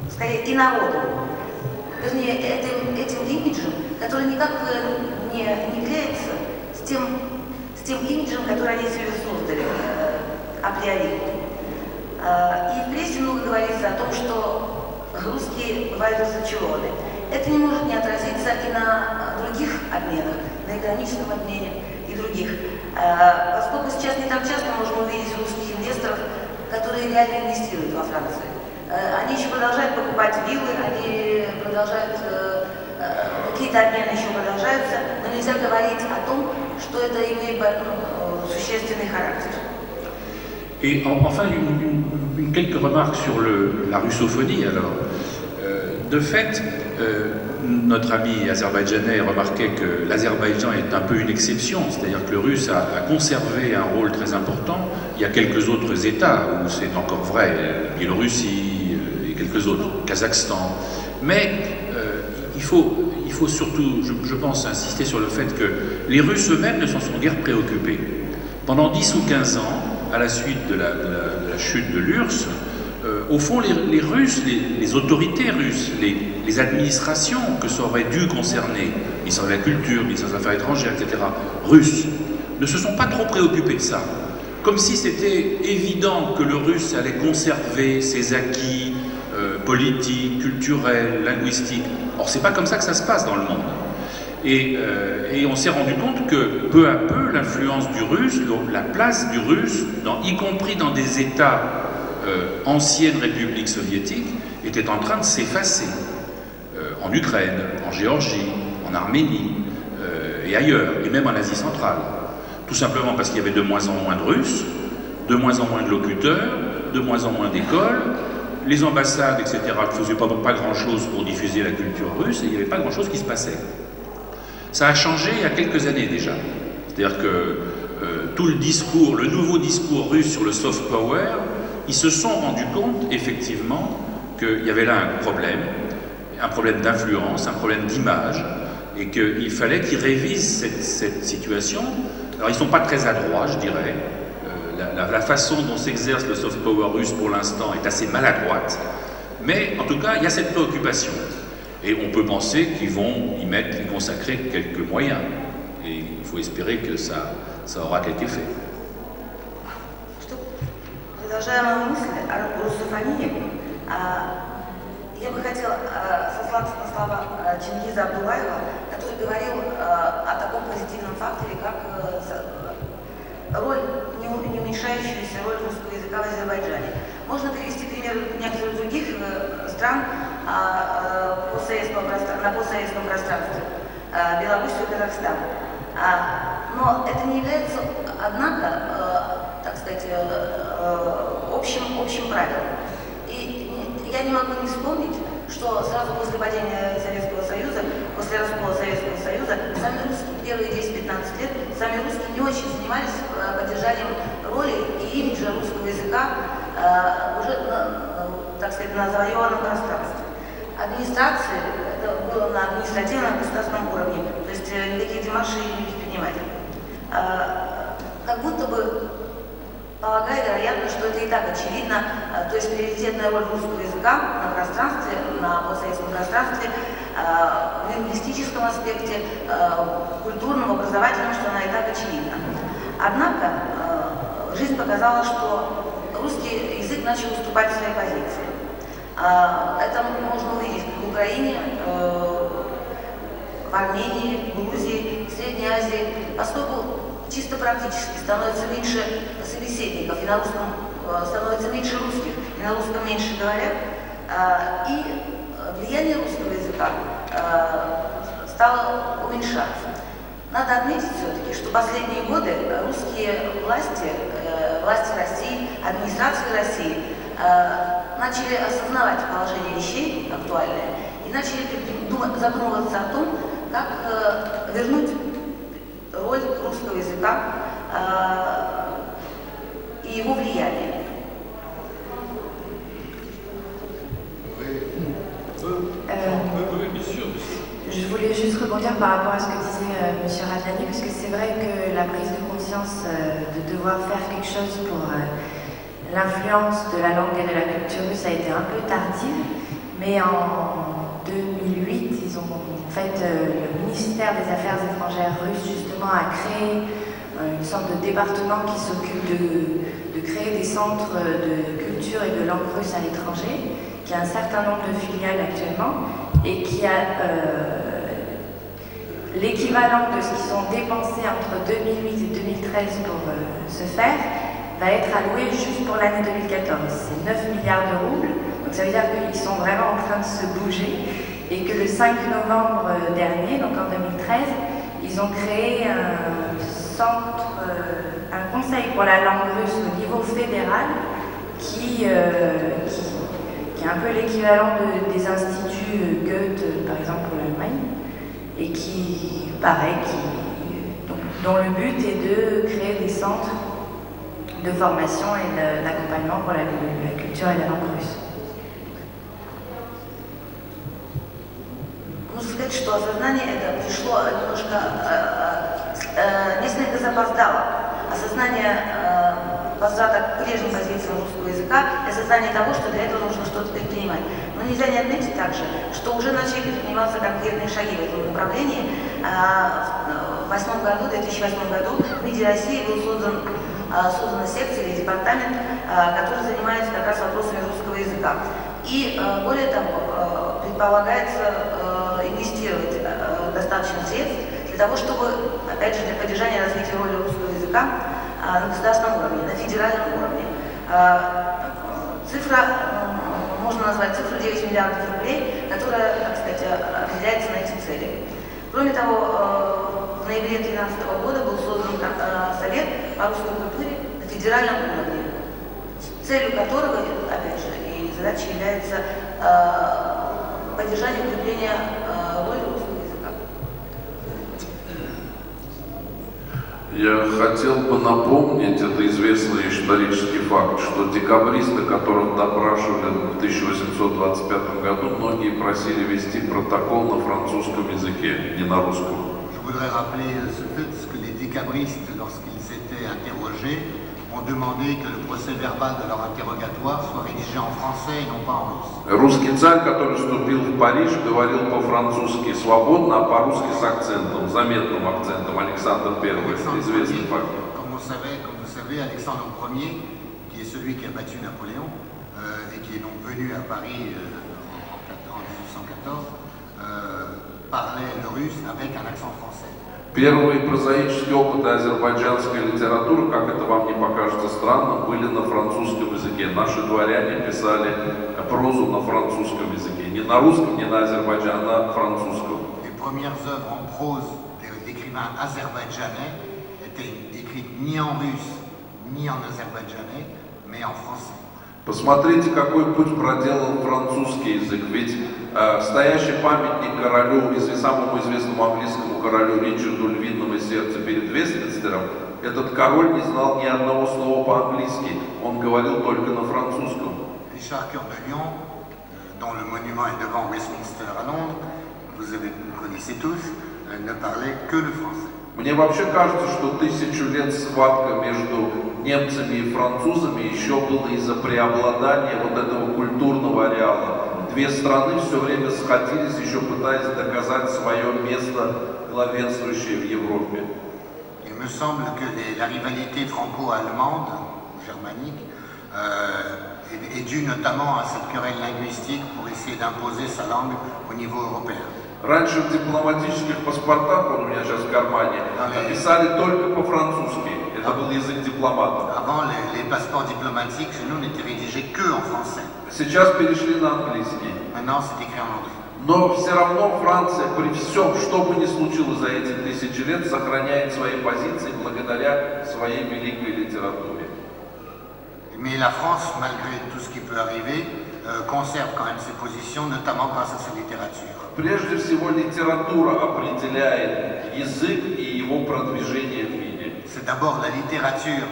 скорее и народом. Вернее, этим имиджем, который никак не клеится с тем имиджем, который они себе создали априори. И в прессе много говорится о том, что русские бывают разочарованы. Это не может не отразиться и на других обменах, на экономическом обмене и других. Поскольку сейчас не так часто можно увидеть русских инвесторов, которые реально инвестируют во Францию. Они еще продолжают покупать виллы, они продолжают, какие-то обмены еще продолжаются, но нельзя говорить о том, что это имеет существенный характер. Et enfin, quelques remarques sur la russophonie. Alors, de fait, notre ami azerbaïdjanais remarquait que l'Azerbaïdjan est un peu une exception, c'est-à-dire que le russe a conservé un rôle très important. Il y a quelques autres États où c'est encore vrai, Biélorussie et quelques autres, Kazakhstan. Mais il faut surtout, je pense, insister sur le fait que les Russes eux-mêmes ne s'en sont guère préoccupés. Pendant 10 ou 15 ans, à la suite de la chute de l'URSS, au fond, les Russes, les autorités russes, les administrations que ça aurait dû concerner, ministère de la Culture, ministère des Affaires étrangères, etc., russes, ne se sont pas trop préoccupés de ça. Comme si c'était évident que le russe allait conserver ses acquis politiques, culturels, linguistiques. Or, c'est pas comme ça que ça se passe dans le monde. Et on s'est rendu compte que peu à peu, l'influence du russe, la place du russe, y compris dans des États anciennes républiques soviétiques, était en train de s'effacer. En Ukraine, en Géorgie, en Arménie et ailleurs, et même en Asie centrale. Tout simplement parce qu'il y avait de moins en moins de Russes, de moins en moins de locuteurs, de moins en moins d'écoles. Les ambassades, etc., ne faisaient pas grand-chose pour diffuser la culture russe, et il n'y avait pas grand-chose qui se passait. Ça a changé il y a quelques années déjà. C'est-à-dire que tout le nouveau discours russe sur le soft power, ils se sont rendus compte, effectivement, qu'il y avait là un problème d'influence, un problème d'image, et qu'il fallait qu'ils révisent cette situation. Alors ils ne sont pas très adroits, je dirais. La façon dont s'exerce le soft power russe pour l'instant est assez maladroite, mais en tout cas, il y a cette préoccupation. Et on peut penser qu'ils vont y consacrer quelques moyens. Et il faut espérer que ça aura quelque effet. Продолжая мою мысль о русофонии, я бы хотела сослаться на слова Чингиза Абдулаева, который говорил о таком позитивном факторе, как не уменьшающаяся роль русского языка в Азербайджане. Можно привести пример некоторых других стран на постсоветском пространстве, Белоруссию и Казахстан. Но это не является, однако, так сказать, общим правилом. И я не могу не вспомнить, что сразу после падения Советского Союза, после раскола Советского Союза, сами русские первые 10-15 лет, сами русские не очень занимались поддержанием роли и имиджа русского языка уже, так сказать, на завоеванном пространстве. Администрации, это было на административном государственном уровне, то есть никакие демарши не предпринимали. Как будто бы, полагаю, вероятно, что это и так очевидно, то есть приоритетная роль русского языка на пространстве, на постсоветском пространстве, в лингвистическом аспекте, культурном, образовательном, что она и так очевидна. Однако жизнь показала, что русский язык начал уступать в своей позиции. Это можно увидеть в Украине, в Армении, в Грузии, в Средней Азии, поскольку чисто практически становится меньше собеседников, и на русском становится меньше русских, и на русском меньше говорят, и влияние русского языка стало уменьшаться. Надо отметить все-таки, что последние годы русские власти России, администрации России начали осознавать положение вещей актуальное и начали задумываться о том, как вернуть роль русского языка и его влияние. Je voulais juste rebondir par rapport à ce que disait M. Radlani, parce que c'est vrai que la prise de conscience de devoir faire quelque chose pour l'influence de la langue et de la culture russe a été un peu tardive, mais en 2008, ils ont, en fait, le ministère des Affaires étrangères russe justement a créé une sorte de département qui s'occupe de créer des centres de culture et de langue russe à l'étranger, qui a un certain nombre de filiales actuellement et qui a l'équivalent de ce qu'ils ont dépensé entre 2008 et 2013 pour ce faire va être alloué juste pour l'année 2014. C'est 9 milliards de roubles, donc ça veut dire qu'ils sont vraiment en train de se bouger et que le 5 novembre dernier, donc en 2013, ils ont créé un centre, un conseil pour la langue russe au niveau fédéral qui est un peu l'équivalent des instituts Goethe, par exemple, pour l'Allemagne, et qui, pareil, dont le but est de créer des centres de formation et d'accompagnement pour la culture et la langue russe. Нужно сказать, что осознание это пришло немножко, несколько запоздало. Осознание возврата к прежним позициям русского языка и осознание того, что для этого нужно что-то предпринимать. Но нельзя не отметить также, что уже начали предприниматься конкретные шаги в этом направлении. В 2008 году в МИДе России был создана секция или департамент, который занимается как раз вопросами русского языка. И более того, предполагается инвестировать достаточно средств для того, чтобы, опять же, для поддержания развития роли русского языка на государственном уровне, на федеральном уровне. Цифра, можно назвать цифру 9 миллиардов рублей, которая, так сказать, определяется на эти цели. Кроме того, в ноябре 2013 года был создан Совет по русской культуре на федеральном уровне, целью которого, опять же, и задачей является поддержание и укрепление роли русского языка. Я хотел бы напомнить, это известный исторический факт, что декабристы, которых допрашивали в 1825 году, многие просили вести протокол на французском языке, не на русском. Je voudrais rappeler ce fait que les décabristes, lorsqu'ils étaient interrogés, ont demandé que le procès-verbal de leur interrogatoire soit rédigé en français et non pas en russe. Русский царь, который вступил в Париж, говорил по-французски свободно, а по-русски с акцентом, заметным акцентом. Александр I, известный факт. Comme vous savez, Alexandre Ier, qui est celui qui a battu Napoléon et qui est donc venu à Paris en 1814, parlait le russe avec un accent français. Первые прозаические опыты азербайджанской литературы, как это вам не покажется странным, были на французском языке. Наши дворяне писали прозу на французском языке. Не на русском, не на азербайджане, а на французском. Les premières œuvres en prose d'écrivains azerbaïdjanais étaient écrites ni en russe, ni en azerbaïdjanais, mais en français. Посмотрите, какой путь проделал французский язык. Ведь стоящий памятник королю, самому известному английскому королю Ричарду Львиного Сердца перед Вестминстером, этот король не знал ни одного слова по-английски, он говорил только на французском. Richard Cœur de Lion, dont le monument est devant Westminster à Londres, vous connaissez tous, ne parlait que le français. Мне вообще кажется, что 1000 лет схватка между немцами и французами еще было из-за преобладания вот этого культурного ареала. Две страны все время сходились, еще пытаясь доказать свое место главенствующее в Европе. Il me semble que la rivalité franco-allemande, germanique, est due notamment à cette querelle linguistique pour essayer d'imposer sa langue au niveau européen. Раньше в дипломатических паспортах, он у меня сейчас в кармане, написали только по-французски. Это был язык дипломатов. Avant, les passeports diplomatiques chez nous n'étaient rédigés que en français. Сейчас перешли на английский. Maintenant, c'est écrit en anglais. Но все равно Франция при всем, что бы ни случилось за эти 1000 лет, сохраняет свои позиции благодаря своей великой литературе. Mais la France, malgré tout ce qui peut arriver, conserve quand même ses positions, notamment grâce à sa littérature. Прежде всего, литература определяет язык и его продвижение в мире. C'est d'abord la littérature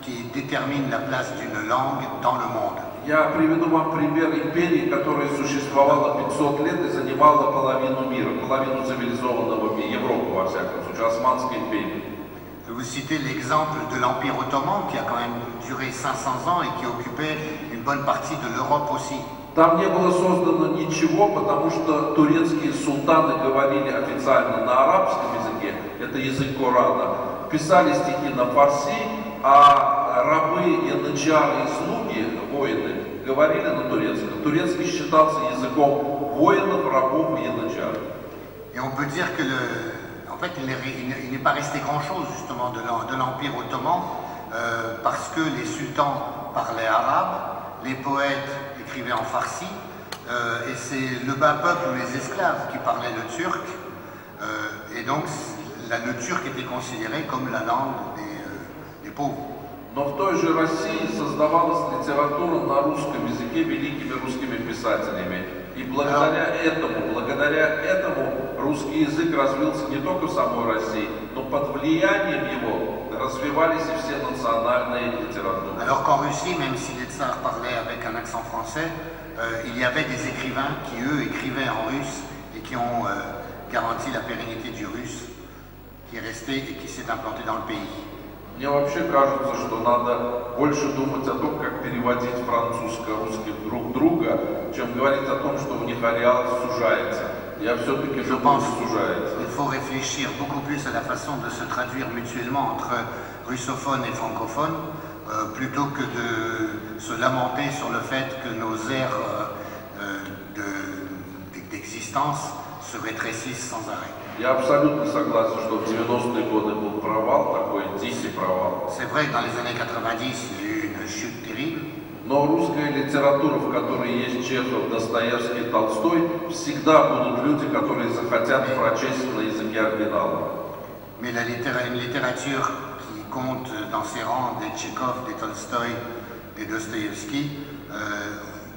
qui détermine la place d'une langue dans le monde. Я приведу вам пример империи, которая существовала 500 лет и занимала половину мира, половину цивилизованного мира, Европы, во всяком случае, Османской империи. Je vais vous citer l'exemple de l'Empire ottoman qui a quand même duré 500 ans et qui occupait une bonne partie de l'Europe aussi. Там не было создано ничего, потому что турецкие султаны говорили официально на арабском языке, это язык Корана, писали стихи на фарси, а рабы, янычары и слуги, воины, говорили на турецком. Турецкий считался языком воинов, рабов и янычар. Et on peut dire que en fait, il n'est pas resté grand-chose justement de l'Empire ottoman parce que les sultans parlaient arabe, les poètes écrivaient en farsi et c'est le bas peuple ou les esclaves qui parlaient le turc et donc le turc était considéré comme la langue des pauvres. Но в той же России создавалась литература на русском языке великими русскими писателями. И благодаря этому русский язык развился не только в самой России, но под влиянием его развивались и все национальные литературы. Alors qu'en Russie, même si les tsars parlaient avec un accent français, il y avait des écrivains qui eux écrivaient en russe et qui ont garanti la pérennité du russe qui est resté et qui s'est implanté dans le pays. Мне вообще кажется, что надо больше думать о том, как переводить французско-русский друг друга, чем говорить о том, что у них ареал сужается. Я все-таки думаю, сужается. Il faut réfléchir beaucoup plus à la façon de se traduire mutuellement entre russophones et francophones, plutôt que de se lamenter sur le fait que nos aires d'existence se rétrécissent sans arrêt. Я абсолютно согласен, что в 90-е годы был провал, такой дикий провал. C'est vrai que dans les années 90, il y a eu une chute terrible. Но русская литература, в которой есть Чехов, Достоевский, Толстой, всегда будут люди, которые захотят прочесть на языке оригинала. Mais une littérature qui compte dans ses rangs des Tchekhov, des Tolstoï, des Dostoïevski,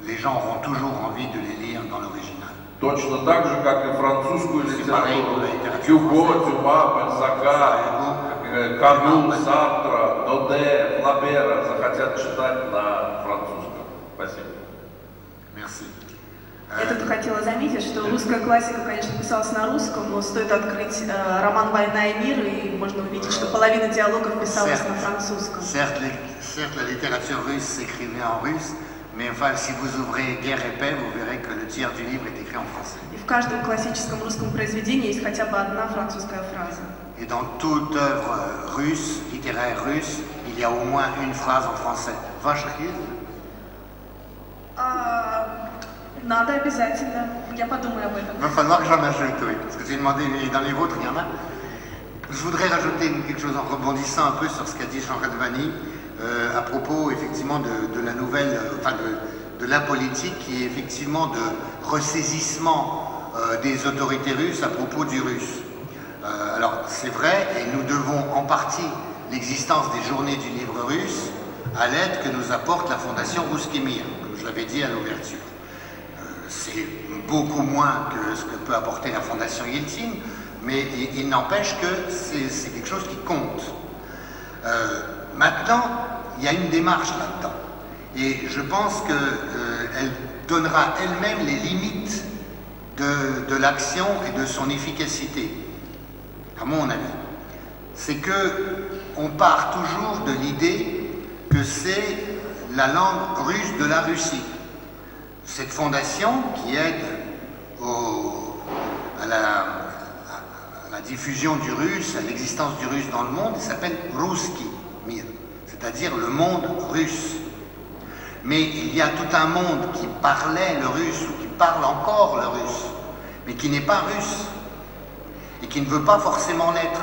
les gens auront toujours envie de les lire dans l'original. Точно так же, как и французскую литературу. Гюго, Дюма, Бальзака, Камю, Сартра, Доде, Флабера захотят читать на французском. Спасибо. Merci. Я тут хотела заметить, что русская классика, конечно, писалась на русском, но стоит открыть роман «Война и мир», и можно увидеть, что половина диалогов писалась на французском. Certes, la littérature russe s'écrivait en russe, mais enfin, si vous ouvrez Guerre et paix, vous verrez que le tiers du livre est écrit en français. И в каждом классическом русском произведении есть хотя бы одна французская фраза. Et dans toute œuvre russe, littéraire russe, il y a au moins une phrase en français. Vache Christ. Надо обязательно. Я подумаю об этом. Il va falloir que j'en ajoute, oui, parce que j'ai demandé, et dans les vôtres, il y en a. Je voudrais rajouter quelque chose en rebondissant un peu sur ce qu'a dit Jean Radvani à propos effectivement de la nouvelle, enfin de la politique qui est effectivement de ressaisissement des autorités russes à propos du russe. Alors c'est vrai, et nous devons en partie l'existence des journées du livre russe à l'aide que nous apporte la Fondation Ruski Mir, comme je l'avais dit à l'ouverture. C'est beaucoup moins que ce que peut apporter la Fondation Yeltsin, mais il n'empêche que c'est quelque chose qui compte. Maintenant, il y a une démarche là-dedans, et je pense qu'elle donnera elle-même les limites de l'action et de son efficacité, à mon avis. C'est qu'on part toujours de l'idée que c'est la langue russe de la Russie. Cette fondation qui aide à la diffusion du russe, à l'existence du russe dans le monde, il s'appelle Ruski Mir, c'est-à-dire le monde russe. Mais il y a tout un monde qui parlait le russe, ou qui parle encore le russe, mais qui n'est pas russe, et qui ne veut pas forcément l'être,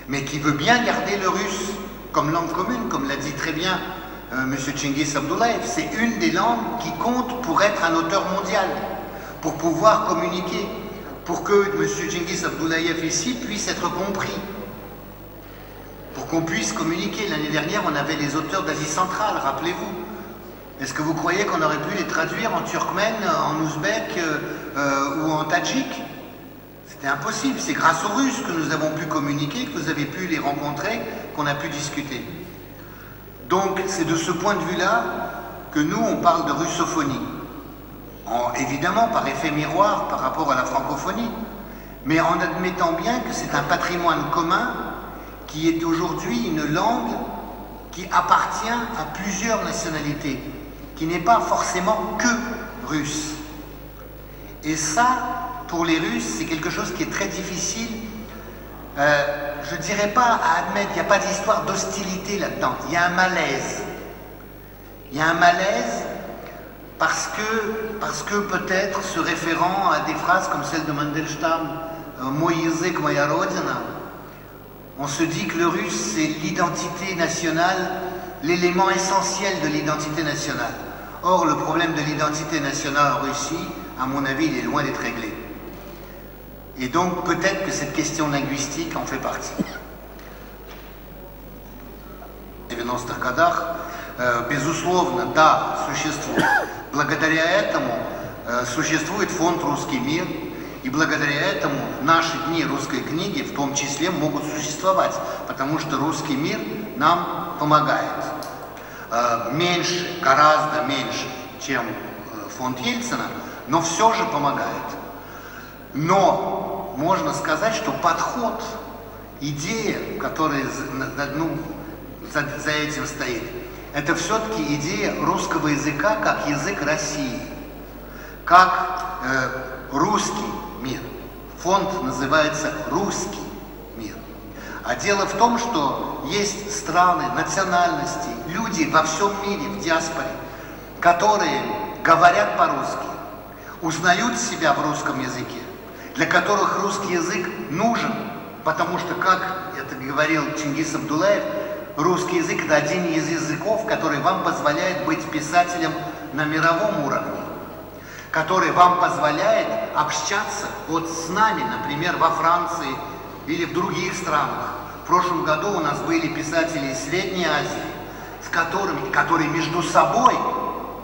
mais qui veut bien garder le russe comme langue commune, comme l'a dit très bien M. Cengiz Abdullayev. C'est une des langues qui compte pour être un auteur mondial, pour pouvoir communiquer, pour que M. Cengiz Abdullayev ici puisse être compris, pour qu'on puisse communiquer. L'année dernière, on avait les auteurs d'Asie centrale, rappelez-vous. Est-ce que vous croyez qu'on aurait pu les traduire en turkmène, en ouzbek ou en tadjik? C'était impossible. C'est grâce aux Russes que nous avons pu communiquer, que vous avez pu les rencontrer, qu'on a pu discuter. Donc c'est de ce point de vue-là que nous, on parle de russophonie. Évidemment par effet miroir par rapport à la francophonie, mais en admettant bien que c'est un patrimoine commun qui est aujourd'hui une langue qui appartient à plusieurs nationalités, qui n'est pas forcément que russe. Et ça, pour les Russes, c'est quelque chose qui est très difficile. Je ne dirais pas à admettre, il n'y a pas d'histoire d'hostilité là-dedans. Il y a un malaise. Il y a un malaise parce que peut-être se référant à des phrases comme celle de Mandelstam, Moy язык, moya rodina, on se dit que le russe, c'est l'identité nationale, l'élément essentiel de l'identité nationale. Or, le problème de l'identité nationale en Russie, à mon avis, il est loin d'être réglé. Et donc, peut-être que cette question linguistique en fait partie. В 90-х годах, безусловно, да, существует. Благодаря этому существует фонд «Русский мир», и благодаря этому наши дни русской книги в том числе могут существовать, потому что «Русский мир» нам помогает. Меньше, гораздо меньше, чем фонд Ельцина, но все же помогает. Но можно сказать, что подход, идея, которая за этим стоит, это все-таки идея русского языка как язык России, как русский мир. Фонд называется «Русский мир». А дело в том, что есть страны, национальности, люди во всем мире, в диаспоре, которые говорят по-русски, узнают себя в русском языке, для которых русский язык нужен, потому что, как это говорил Чингиз Абдуллаев, русский язык – это один из языков, который вам позволяет быть писателем на мировом уровне, который вам позволяет общаться вот с нами, например, во Франции или в других странах. В прошлом году у нас были писатели из Средней Азии, которые между собой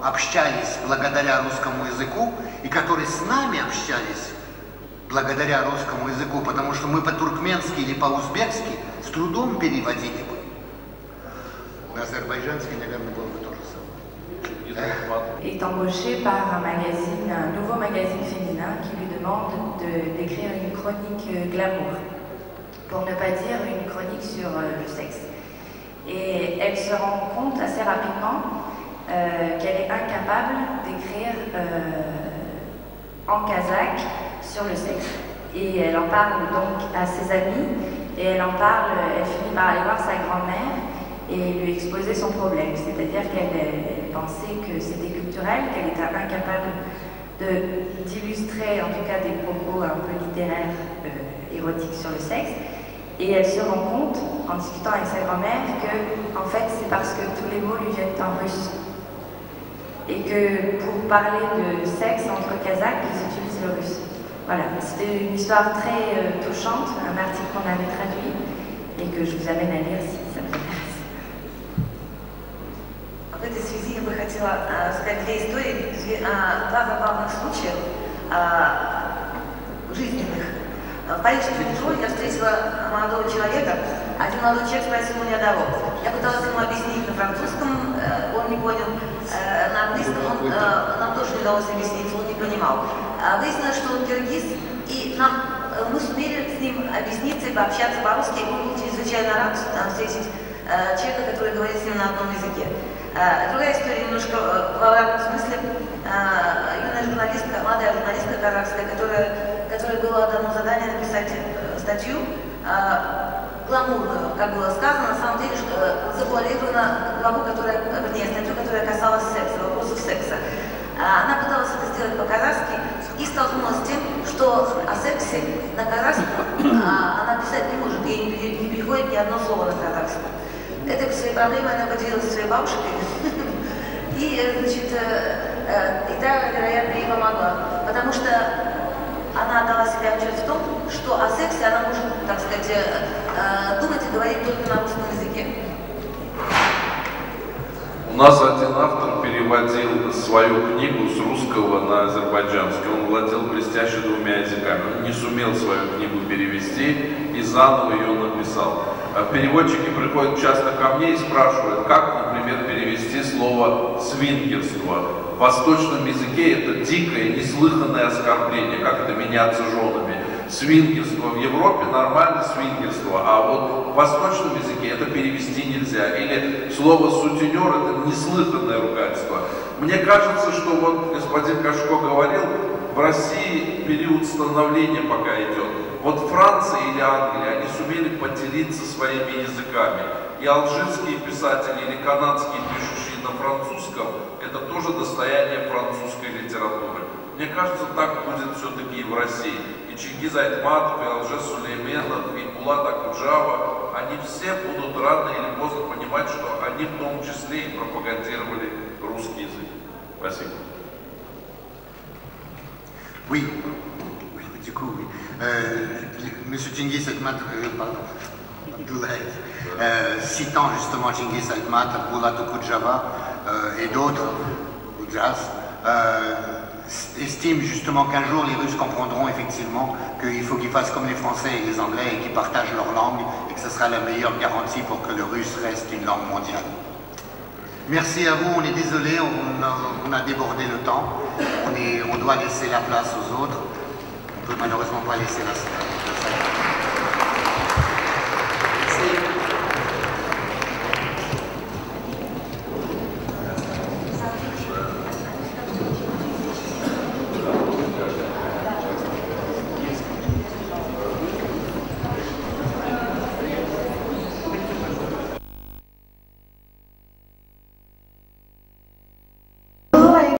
общались благодаря русскому языку, и которые с нами общались благодаря русскому языку, потому что мы по-туркменски или по-узбекски с трудом переводили бы. На азербайджанский, наверное, было бы то же самое. Est embauché par un nouveau magazine féminin qui lui demande d'écrire une chronique glamour, pour ne pas dire une chronique sur le sexe. Et elle se rend compte assez rapidement qu'elle est incapable d'écrire en kazakh sur le sexe. Et elle en parle donc à ses amis, et elle finit par aller voir sa grand-mère et lui exposer son problème. C'est-à-dire qu'elle pensait que c'était culturel, qu'elle était incapable d'illustrer en tout cas des propos un peu littéraires, érotiques sur le sexe. Et elle se rend compte, en discutant avec sa grand-mère, que en fait c'est parce que tous les mots lui viennent en russe. Et que pour parler de sexe entre kazakhs, ils utilisent le russe. Voilà, c'était une histoire très touchante, un article qu'on avait traduit et que je vous amène à lire si ça vous intéresse. хотела сказать две истории, два забавных случая жизненных. В парижском метро я встретила молодого человека. Один молодой человек спросил у меня дорогу. Я пыталась ему объяснить на французском, он не понял. На английском нам тоже не удалось объяснить, он не понимал. Выяснилось, что он киргиз, и мы сумели с ним объясниться и пообщаться по-русски. Он был чрезвычайно рад встретить человека, который говорит с ним на одном языке. Другая история немножко в обратном смысле. Юная журналистка, молодая журналистка казахская, которой было дано задание написать статью гламурную, как было сказано, на самом деле завуалирована главу, статью, которая касалась секса, вопросов секса. Она пыталась это сделать по-казахски и столкнулась с тем, что о сексе на казахском она писать не может, ей не приходит ни одно слово на казахском. Этой своей проблемой она поделилась со своей бабушкой. И, значит, и та, вероятно, ей помогла. Потому что она отдала себе отчет в том, что о сексе она может, так сказать, думать и говорить только на русском языке. У нас один автор переводил свою книгу с русского на азербайджанский. Он владел блестяще двумя языками. Он не сумел свою книгу перевести и заново ее написал. Переводчики приходят часто ко мне и спрашивают, как, например, перевести слово «свингерство». В восточном языке это дикое, неслыханное оскорбление, как это меняться женами. Свингерство в Европе нормально свингерство, а вот в восточном языке это перевести нельзя. Или слово «сутенер» это неслыханное ругательство. Мне кажется, что вот господин Кашко говорил, в России период становления пока идет. Вот Франция или Англия, они сумели поделиться своими языками. И алжирские писатели или канадские, пишущие на французском, это тоже достояние французской литературы. Мне кажется, так будет все-таки и в России. И Чингиз Айтматов, и Алжир Сулейменов, и Булат Акуджава, они все будут рано или поздно понимать, что они в том числе и пропагандировали русский язык. Спасибо. Oui, du coup, oui. Monsieur Чингиз Айтматов, citant justement Чингиз Айтматов, Булат Акуджава et d'autres, estime justement qu'un jour les Russes comprendront effectivement qu'il faut qu'ils fassent comme les Français et les Anglais et qu'ils partagent leur langue et que ce sera la meilleure garantie pour que le russe reste une langue mondiale. Merci à vous, on est désolé, on a débordé le temps, on doit laisser la place aux autres, on ne peut malheureusement pas laisser la salle.